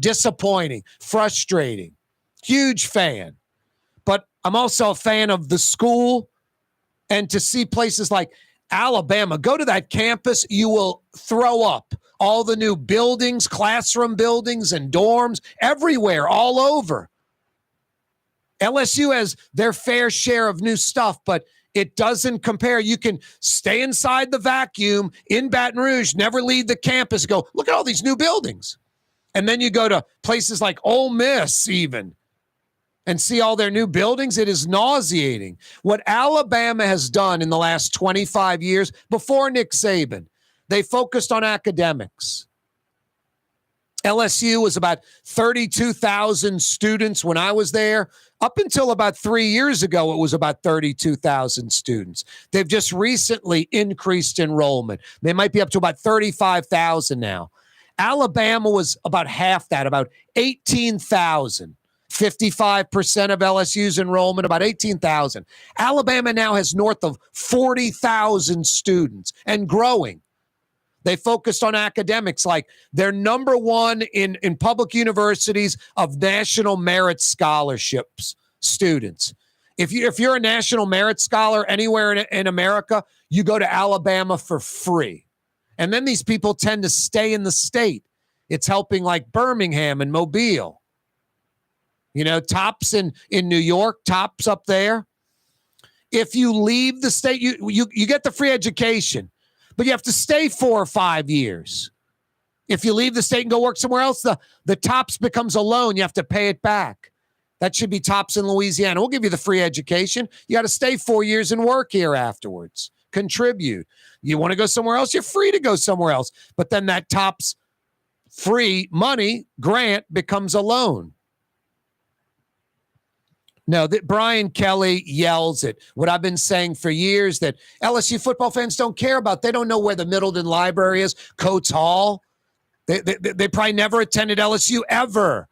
Disappointing, frustrating, huge fan. But I'm also a fan of the school, and to see places like Alabama, go to that campus, you will throw up. All the new buildings, classroom buildings and dorms, everywhere, all over. LSU has their fair share of new stuff, but it doesn't compare. You can stay inside the vacuum in Baton Rouge, never leave the campus, go, look at all these new buildings. And then you go to places like Ole Miss even, and see all their new buildings. It is nauseating. What Alabama has done in the last 25 years, before Nick Saban, they focused on academics. LSU was about 32,000 students when I was there. Up until about 3 years ago, it was about 32,000 students. They've just recently increased enrollment. They might be up to about 35,000 now. Alabama was about half that, about 18,000. 55% of LSU's enrollment, about 18,000. Alabama now has north of 40,000 students and growing. They focused on academics, like they're number one in public universities of national merit scholarships students. If you're a national merit scholar anywhere in America, you go to Alabama for free. And then these people tend to stay in the state. It's helping like Birmingham and Mobile. You know, tops in New York, tops up there. If you leave the state, you get the free education, but you have to stay 4 or 5 years. If you leave the state and go work somewhere else, the tops becomes a loan. You have to pay it back. That should be tops in Louisiana. We'll give you the free education. You got to stay 4 years and work here afterwards. contribute. You want to go somewhere else, you're free to go somewhere else. But then that TOPS free money grant becomes a loan. No, that Brian Kelly yells at what I've been saying for years that LSU football fans don't care about. They don't know where the Middleton Library is, Coates Hall. They probably never attended LSU ever.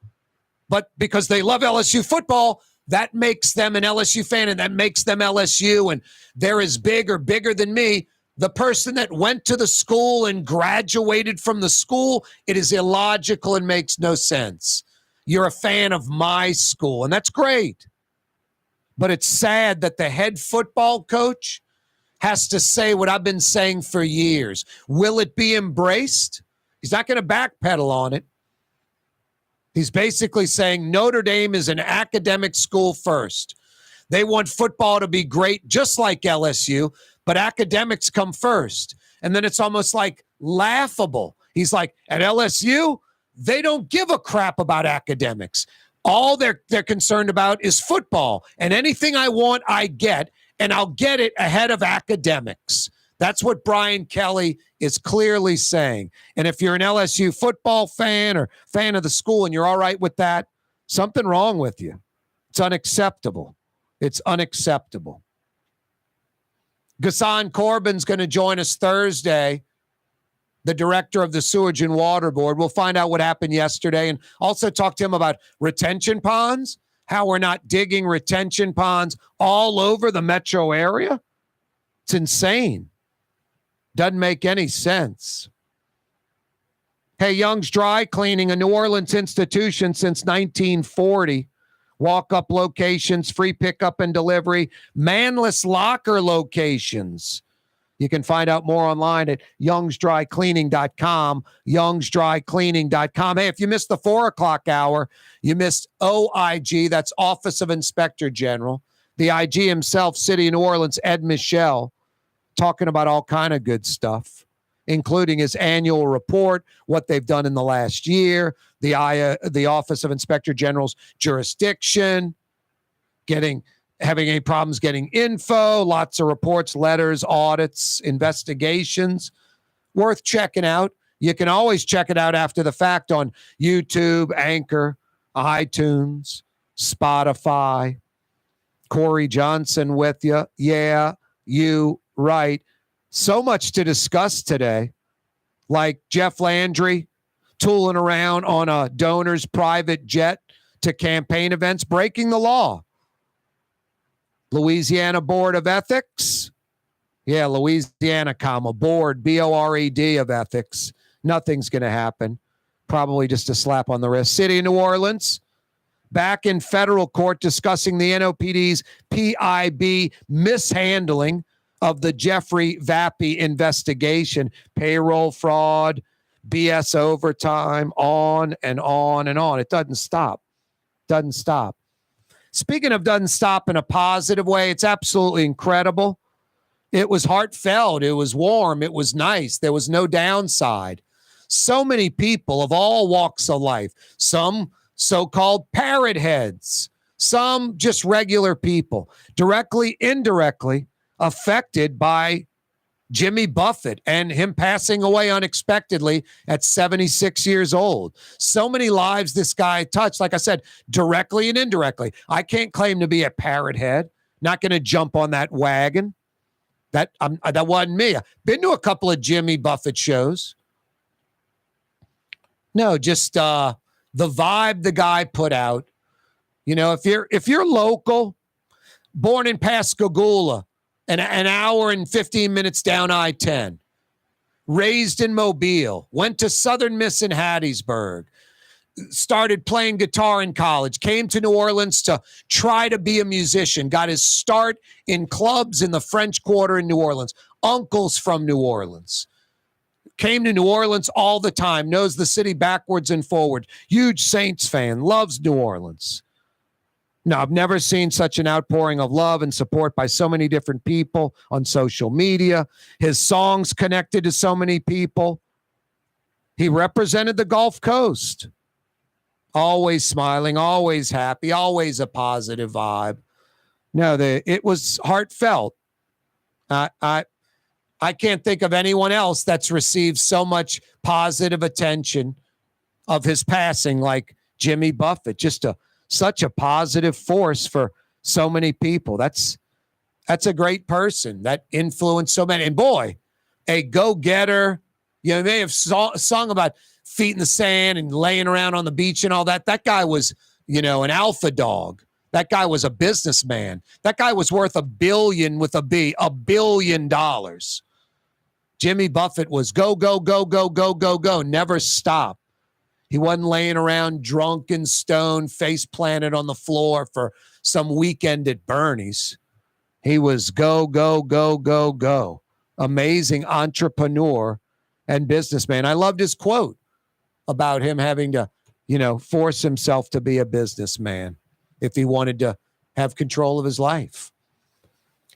But because they love LSU football, that makes them an LSU fan, and that makes them LSU, and they're as big or bigger than me. The person that went to the school and graduated from the school, it is illogical and makes no sense. You're a fan of my school, and that's great. But it's sad that the head football coach has to say what I've been saying for years. Will it be embraced? He's not going to backpedal on it. He's basically saying Notre Dame is an academic school first. They want football to be great, just like LSU, but academics come first. And then it's almost like laughable. He's like, at LSU, they don't give a crap about academics. All they're concerned about is football. And anything I want, I get, and I'll get it ahead of academics. That's what Brian Kelly is clearly saying. And if you're an LSU football fan or fan of the school and you're all right with that, something wrong with you. It's unacceptable. It's unacceptable. Ghassan Corbin's going to join us Thursday, the director of the Sewage and Water Board. We'll find out what happened yesterday and also talk to him about retention ponds, how we're not digging retention ponds all over the metro area. It's insane. Doesn't make any sense. Hey, Young's Dry Cleaning, a New Orleans institution since 1940. Walk-up locations, free pickup and delivery, manless locker locations. You can find out more online at youngsdrycleaning.com, youngsdrycleaning.com. Hey, if you missed the 4 o'clock hour, you missed OIG, that's Office of Inspector General. The IG himself, City of New Orleans, Ed Michel, talking about all kind of good stuff, including his annual report, what they've done in the last year, the Office of Inspector General's jurisdiction, having any problems getting info, lots of reports, letters, audits, investigations. Worth checking out. You can always check it out after the fact on YouTube, Anchor, iTunes, Spotify. Corey Johnson with you. Yeah, you right. So much to discuss today, like Jeff Landry tooling around on a donor's private jet to campaign events, breaking the law. Louisiana Board of Ethics. Yeah, Louisiana, Board, B-O-R-E-D of Ethics. Nothing's going to happen. Probably just a slap on the wrist. City of New Orleans, back in federal court discussing the NOPD's PIB mishandling of the Jeffrey Vappy investigation, payroll fraud, BS overtime, on and on and on. It doesn't stop. Doesn't stop. Speaking of doesn't stop in a positive way, it's absolutely incredible. It was heartfelt. It was warm. It was nice. There was no downside. So many people of all walks of life, some so-called parrot heads, some just regular people, directly, indirectly affected by Jimmy Buffett and him passing away unexpectedly at 76 years old. So many lives this guy touched, like I said, directly and indirectly. I can't claim to be a parrot head. Not going to jump on that wagon. That wasn't me. I've been to a couple of Jimmy Buffett shows. No, just the vibe the guy put out. You know, if you're local, born in Pascagoula, an hour and 15 minutes down I-10, raised in Mobile, went to Southern Miss in Hattiesburg, started playing guitar in college, came to New Orleans to try to be a musician, got his start in clubs in the French Quarter in New Orleans, uncles from New Orleans, came to New Orleans all the time, knows the city backwards and forward, huge Saints fan, loves New Orleans. No, I've never seen such an outpouring of love and support by so many different people on social media. His songs connected to so many people. He represented the Gulf Coast. Always smiling, always happy, always a positive vibe. No, it was heartfelt. I can't think of anyone else that's received so much positive attention of his passing like Jimmy Buffett. Just such a positive force for so many people. That's a great person that influenced so many. And boy, a go-getter. You know, they have sung about feet in the sand and laying around on the beach and all that. That guy was, an alpha dog. That guy was a businessman. That guy was worth $1 billion with a B, $1 billion. Jimmy Buffett was go, go, go, go, go, go, go, never stop. He wasn't laying around drunk and stoned, face planted on the floor for some weekend at Bernie's. He was go, go, go, go, go. Amazing entrepreneur and businessman. I loved his quote about him having to, force himself to be a businessman if he wanted to have control of his life.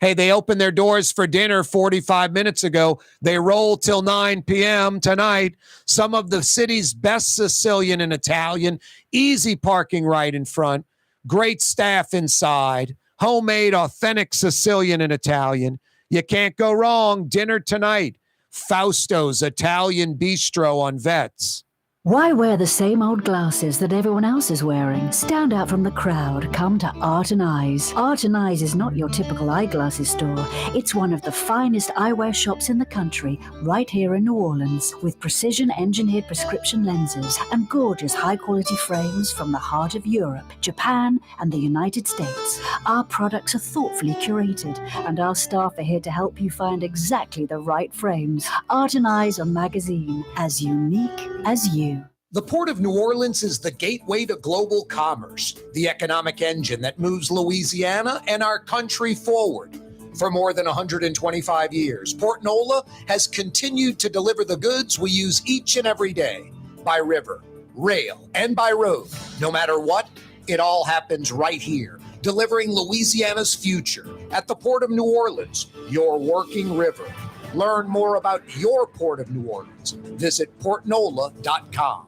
Hey, they opened their doors for dinner 45 minutes ago. They roll till 9 p.m. tonight. Some of the city's best Sicilian and Italian. Easy parking right in front. Great staff inside. Homemade, authentic Sicilian and Italian. You can't go wrong. Dinner tonight. Fausto's Italian Bistro on Vets. Why wear the same old glasses that everyone else is wearing? Stand out from the crowd. Come to Art and Eyes. Art and Eyes is not your typical eyeglasses store. It's one of the finest eyewear shops in the country, right here in New Orleans, with precision-engineered prescription lenses and gorgeous high-quality frames from the heart of Europe, Japan, and the United States. Our products are thoughtfully curated, and our staff are here to help you find exactly the right frames. Art and Eyes on magazine, as unique as you. The Port of New Orleans is the gateway to global commerce, the economic engine that moves Louisiana and our country forward. For more than 125 years, Port Nola has continued to deliver the goods we use each and every day, by river, rail, and by road. No matter what, it all happens right here, delivering Louisiana's future at the Port of New Orleans, your working river. Learn more about your Port of New Orleans. Visit portnola.com.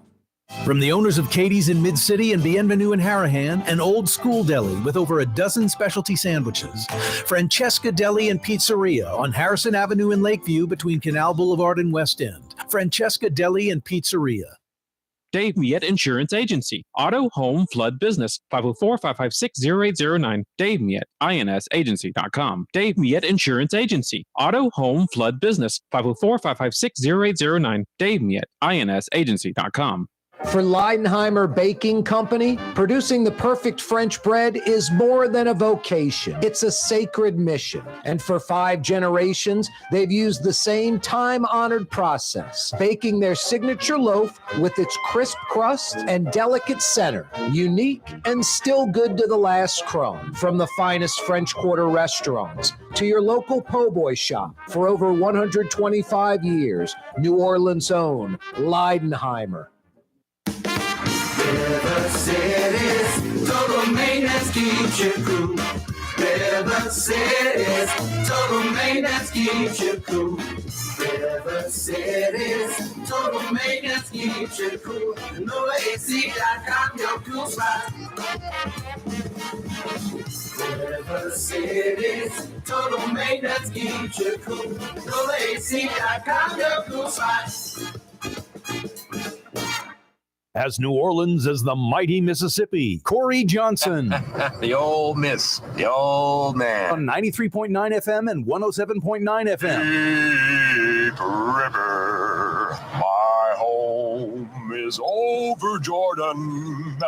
From the owners of Katie's in Mid-City and Bienvenue in Harahan, an old school deli with over a dozen specialty sandwiches. Francesca Deli and Pizzeria on Harrison Avenue in Lakeview between Canal Boulevard and West End. Francesca Deli and Pizzeria. Dave Miette Insurance Agency. Auto, home, flood business. 504-556-0809. Dave Miette, INSagency.com. Dave Miette Insurance Agency. Auto, home, flood business. 504-556-0809. Dave Miette, INSagency.com. For Leidenheimer Baking Company, producing the perfect French bread is more than a vocation. It's a sacred mission. And for 5 generations, they've used the same time-honored process, baking their signature loaf with its crisp crust and delicate center, unique and still good to the last crumb. From the finest French Quarter restaurants to your local po' boy shop, for over 125 years, New Orleans' own Leidenheimer. River City's total maintenance keeps you cool. River City's total maintenance keeps you cool. River City's total maintenance keeps you cool. NoAC.com, your cool spot. River City's total maintenance keeps you cool. NoAC.com, your cool spot. As New Orleans as the mighty Mississippi, Corey Johnson. The old miss, the old man. On 93.9 FM and 107.9 FM. Deep River, my home is over Jordan.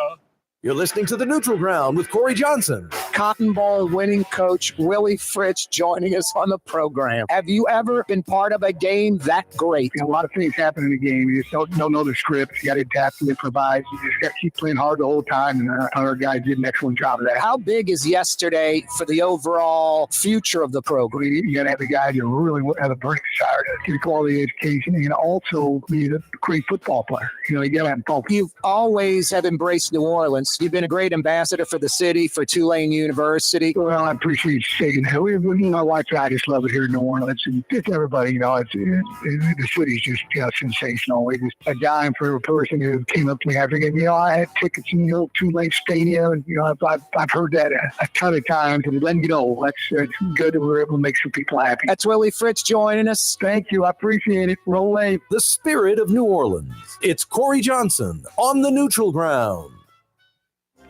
You're listening to The Neutral Ground with Corey Johnson. Cotton Bowl winning coach Willie Fritz joining us on the program. Have you ever been part of a game that great? A lot of things happen in the game. You just don't know the script. You got to adapt and improvise. You just got to keep playing hard the whole time, and our guys did an excellent job of that. How big is yesterday for the overall future of the program? You got to have the guys who really have a burning desire to get a quality education and also be a great football player. You got to have focus. You've always have embraced New Orleans. You've been a great ambassador for the city, for Tulane University. Well, I appreciate you saying that. My wife and I just love it here in New Orleans. And just everybody, the city's just sensational. It's just a dime for a person who came up to me after the game. I had tickets in the old Tulane Stadium. And, I've heard that a ton of times. And then, that's good that we're able to make some people happy. That's Willie Fritz joining us. Thank you. I appreciate it. Roll away. The spirit of New Orleans. It's Corey Johnson on the neutral ground.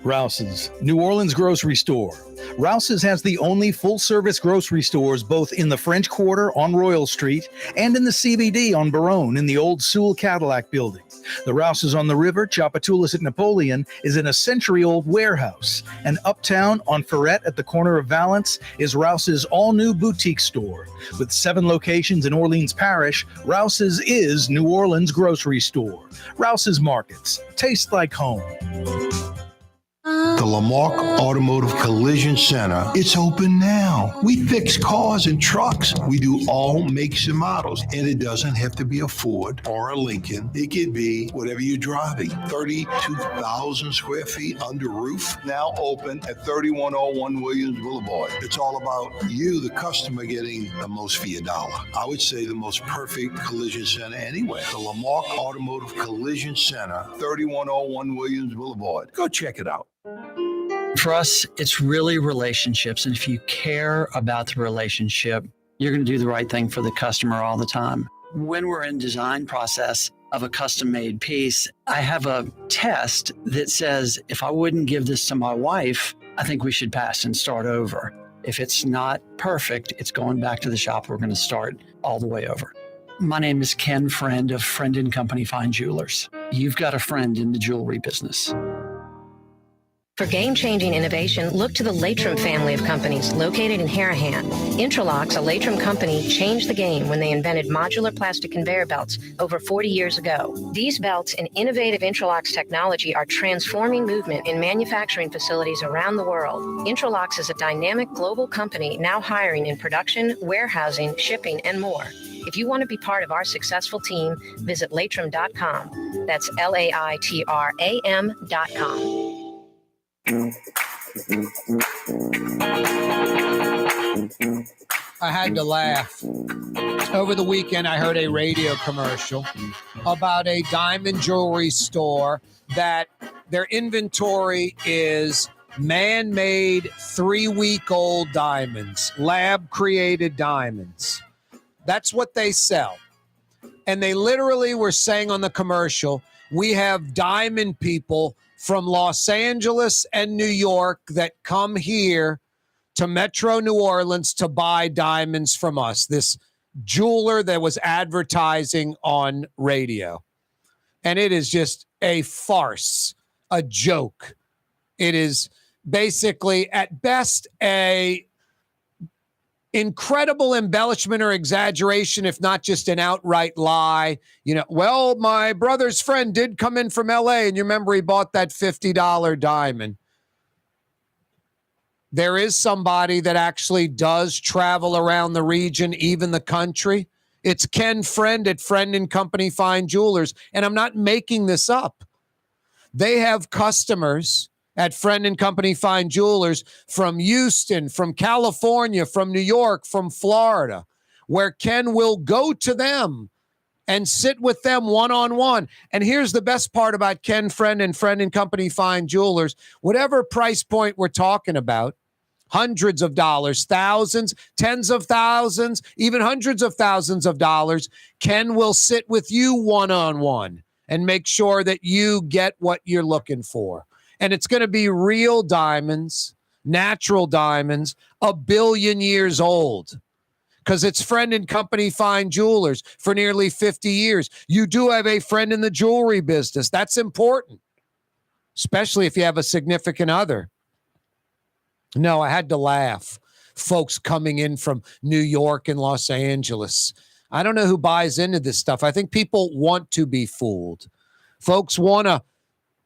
Rouse's, New Orleans grocery store. Rouse's has the only full-service grocery stores both in the French Quarter on Royal Street and in the CBD on Baronne in the old Sewell Cadillac building. The Rouse's on the river, Tchoupitoulas at Napoleon, is in a century-old warehouse. And uptown on Ferret at the corner of Valence is Rouse's all-new boutique store. With 7 locations in Orleans Parish, Rouse's is New Orleans grocery store. Rouse's Markets. Taste like home. The Lamarck Automotive Collision Center, it's open now. We fix cars and trucks. We do all makes and models. And it doesn't have to be a Ford or a Lincoln. It could be whatever you're driving. 32,000 square feet under roof, now open at 3101 Williams Boulevard. It's all about you, the customer, getting the most for your dollar. I would say the most perfect collision center anywhere. The Lamarck Automotive Collision Center, 3101 Williams Boulevard. Go check it out. For us, it's really relationships. And if you care about the relationship, you're going to do the right thing for the customer all the time. When we're in design process of a custom-made piece, I have a test that says, if I wouldn't give this to my wife, I think we should pass and start over. If it's not perfect, it's going back to the shop. We're going to start all the way over. My name is Ken Friend of Friend & Company Fine Jewelers. You've got a friend in the jewelry business. For game-changing innovation, look to the Latrim family of companies located in Harahan. Intralocks, a Latrim company, changed the game when they invented modular plastic conveyor belts over 40 years ago. These belts and innovative Intralocks technology are transforming movement in manufacturing facilities around the world. Intralocks is a dynamic global company now hiring in production, warehousing, shipping, and more. If you want to be part of our successful team, visit Latrim.com. That's LAITRAM.com. I had to laugh. Over the weekend, I heard a radio commercial about a diamond jewelry store that their inventory is man-made 3-week-old diamonds, lab-created diamonds. That's what they sell. And they literally were saying on the commercial, we have diamond people from Los Angeles and New York that come here to Metro New Orleans to buy diamonds from us. This jeweler that was advertising on radio. And it is just a farce, a joke. It is basically, at best, a incredible embellishment or exaggeration, if not just an outright lie. Well, my brother's friend did come in from LA, and you remember he bought that $50 diamond. There is somebody that actually does travel around the region, even the country. It's Ken Friend at Friend & Company Fine Jewelers, and I'm not making this up. They have customers at Friend & Company Fine Jewelers from Houston, from California, from New York, from Florida, where Ken will go to them and sit with them one-on-one. And here's the best part about Ken Friend and Friend & Company Fine Jewelers. Whatever price point we're talking about, hundreds of dollars, thousands, tens of thousands, even hundreds of thousands of dollars, Ken will sit with you one-on-one and make sure that you get what you're looking for. And it's going to be real diamonds, natural diamonds, 1 billion years old. Because it's Friend & Company Fine Jewelers for nearly 50 years. You do have a friend in the jewelry business. That's important, especially if you have a significant other. No, I had to laugh. Folks coming in from New York and Los Angeles. I don't know who buys into this stuff. I think people want to be fooled. Folks want to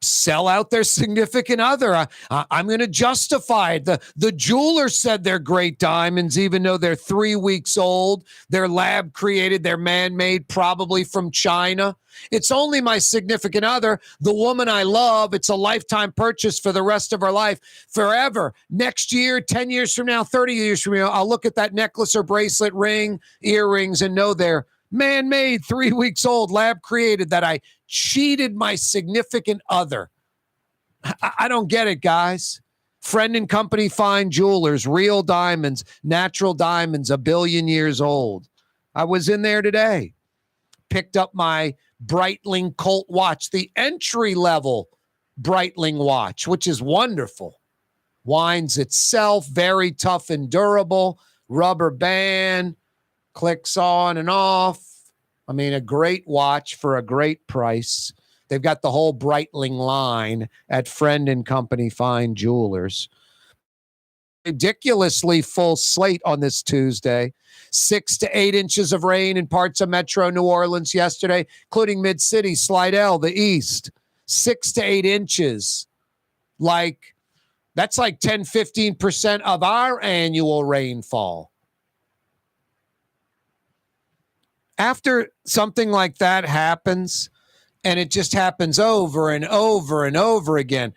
sell out their significant other. I'm going to justify it. The jeweler said they're great diamonds, even though they're 3 weeks old. They're lab created. They're man-made, probably from China. It's only my significant other, the woman I love. It's a lifetime purchase for the rest of her life, forever. Next year, 10 years from now, 30 years from now, I'll look at that necklace or bracelet, ring, earrings, and know they're man-made, 3 weeks old, lab created, that I cheated my significant other. I don't get it, guys. Friend and Company Fine Jewelers, real diamonds, natural diamonds, 1 billion years old. I was in there today. Picked up my Breitling Colt watch, the entry-level Breitling watch, which is wonderful. Winds itself, very tough and durable, rubber band, clicks on and off. I mean, a great watch for a great price. They've got the whole Breitling line at Friend and Company Fine Jewelers. Ridiculously full slate on this Tuesday. 6 to 8 inches of rain in parts of Metro New Orleans yesterday, including Mid-City, Slidell, the East. 6 to 8 inches. That's like 10, 15% of our annual rainfall. After something like that happens, and it just happens over and over and over again,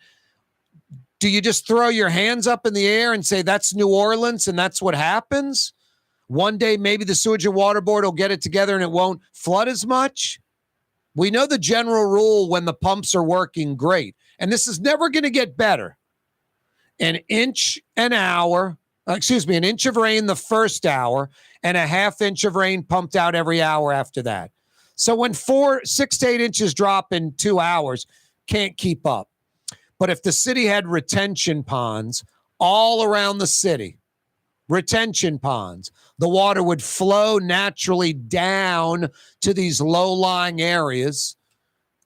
do you just throw your hands up in the air and say that's New Orleans and that's what happens? One day maybe the Sewage and Water Board will get it together and it won't flood as much? We know the general rule when the pumps are working great, and this is never going to get better. An inch of rain the first hour and a half inch of rain pumped out every hour after that. So when 6 to 8 inches drop in 2 hours, can't keep up. But if the city had retention ponds all around the city, retention ponds, the water would flow naturally down to these low-lying areas,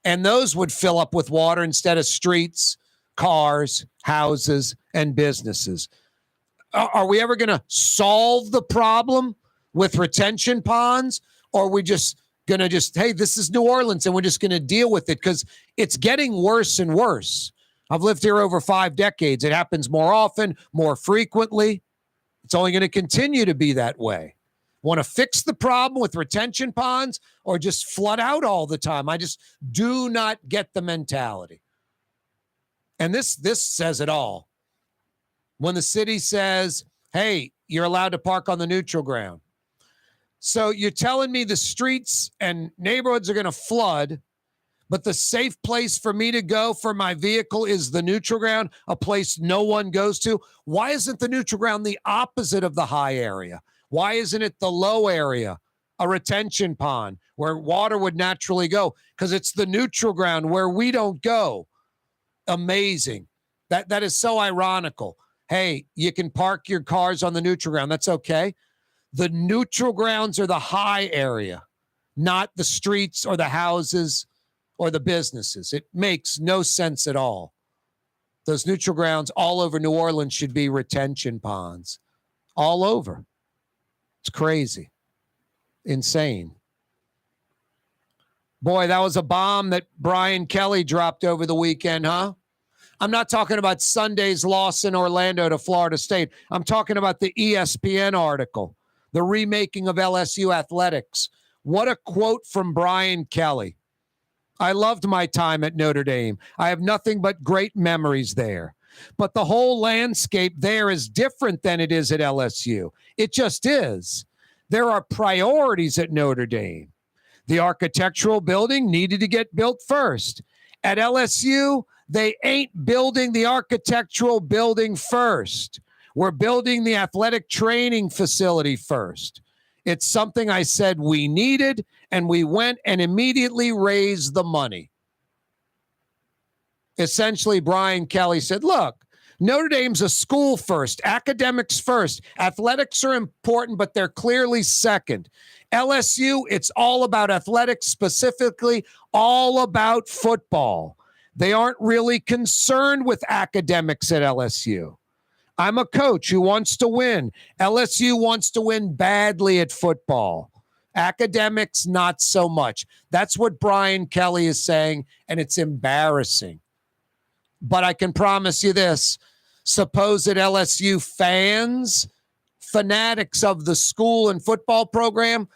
and those would fill up with water instead of streets, cars, houses, and businesses. Are we ever going to solve the problem with retention ponds, or are we just going to hey, this is New Orleans, and we're just going to deal with it because it's getting worse and worse. I've lived here over 5 decades. It happens more often, more frequently. It's only going to continue to be that way. Want to fix the problem with retention ponds or just flood out all the time? I just do not get the mentality. And this says it all. When the city says, hey, you're allowed to park on the neutral ground. So you're telling me the streets and neighborhoods are going to flood, but the safe place for me to go for my vehicle is the neutral ground, a place no one goes to? Why isn't the neutral ground the opposite of the high area? Why isn't it the low area, a retention pond where water would naturally go? Because it's the neutral ground where we don't go. Amazing. That is so ironical. Hey, you can park your cars on the neutral ground. That's okay. The neutral grounds are the high area, not the streets or the houses or the businesses. It makes no sense at all. Those neutral grounds all over New Orleans should be retention ponds. All over. It's crazy. Insane. Boy, that was a bomb that Brian Kelly dropped over the weekend, huh? I'm not talking about Sunday's loss in Orlando to Florida State. I'm talking about the ESPN article, the remaking of LSU athletics. What a quote from Brian Kelly. I loved my time at Notre Dame. I have nothing but great memories there. But the whole landscape there is different than it is at LSU. It just is. There are priorities at Notre Dame. The architectural building needed to get built first. At LSU, they ain't building the architectural building first. We're building the athletic training facility first. It's something I said we needed, and we went and immediately raised the money. Essentially, Brian Kelly said, look, Notre Dame's a school first, academics first. Athletics are important, but they're clearly second. LSU, it's all about athletics, specifically all about football. They aren't really concerned with academics at LSU. I'm a coach who wants to win. LSU wants to win badly at football. Academics, not so much. That's what Brian Kelly is saying, and it's embarrassing. But I can promise you this, supposed LSU fans, fanatics of the school and football program,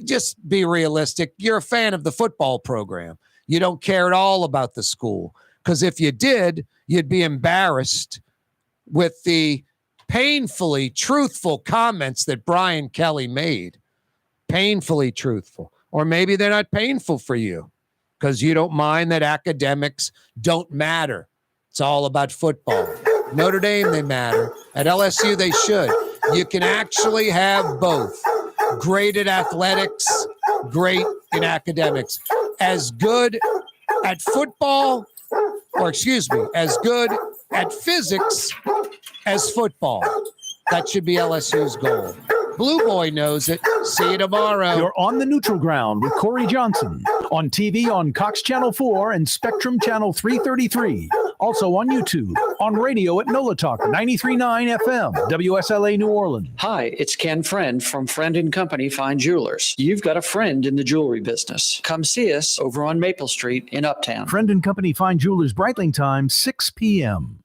just be realistic. You're a fan of the football program. You don't care at all about the school. Because if you did, you'd be embarrassed with the painfully truthful comments that Brian Kelly made. Painfully truthful. Or maybe they're not painful for you because you don't mind that academics don't matter. It's all about football. Notre Dame, they matter. At LSU, they should. You can actually have both. Great at athletics, great in academics. As good at football, as good at physics as football. That should be LSU's goal. Blue Boy knows it. See you tomorrow. You're on the neutral ground with Corey Johnson. On TV on Cox Channel 4 and Spectrum Channel 333. Also on YouTube. On radio at NOLA Talk 93.9 FM, WSLA New Orleans. Hi, it's Ken Friend from Friend & Company Fine Jewelers. You've got a friend in the jewelry business. Come see us over on Maple Street in Uptown. Friend & Company Fine Jewelers, Breitling time, 6 p.m.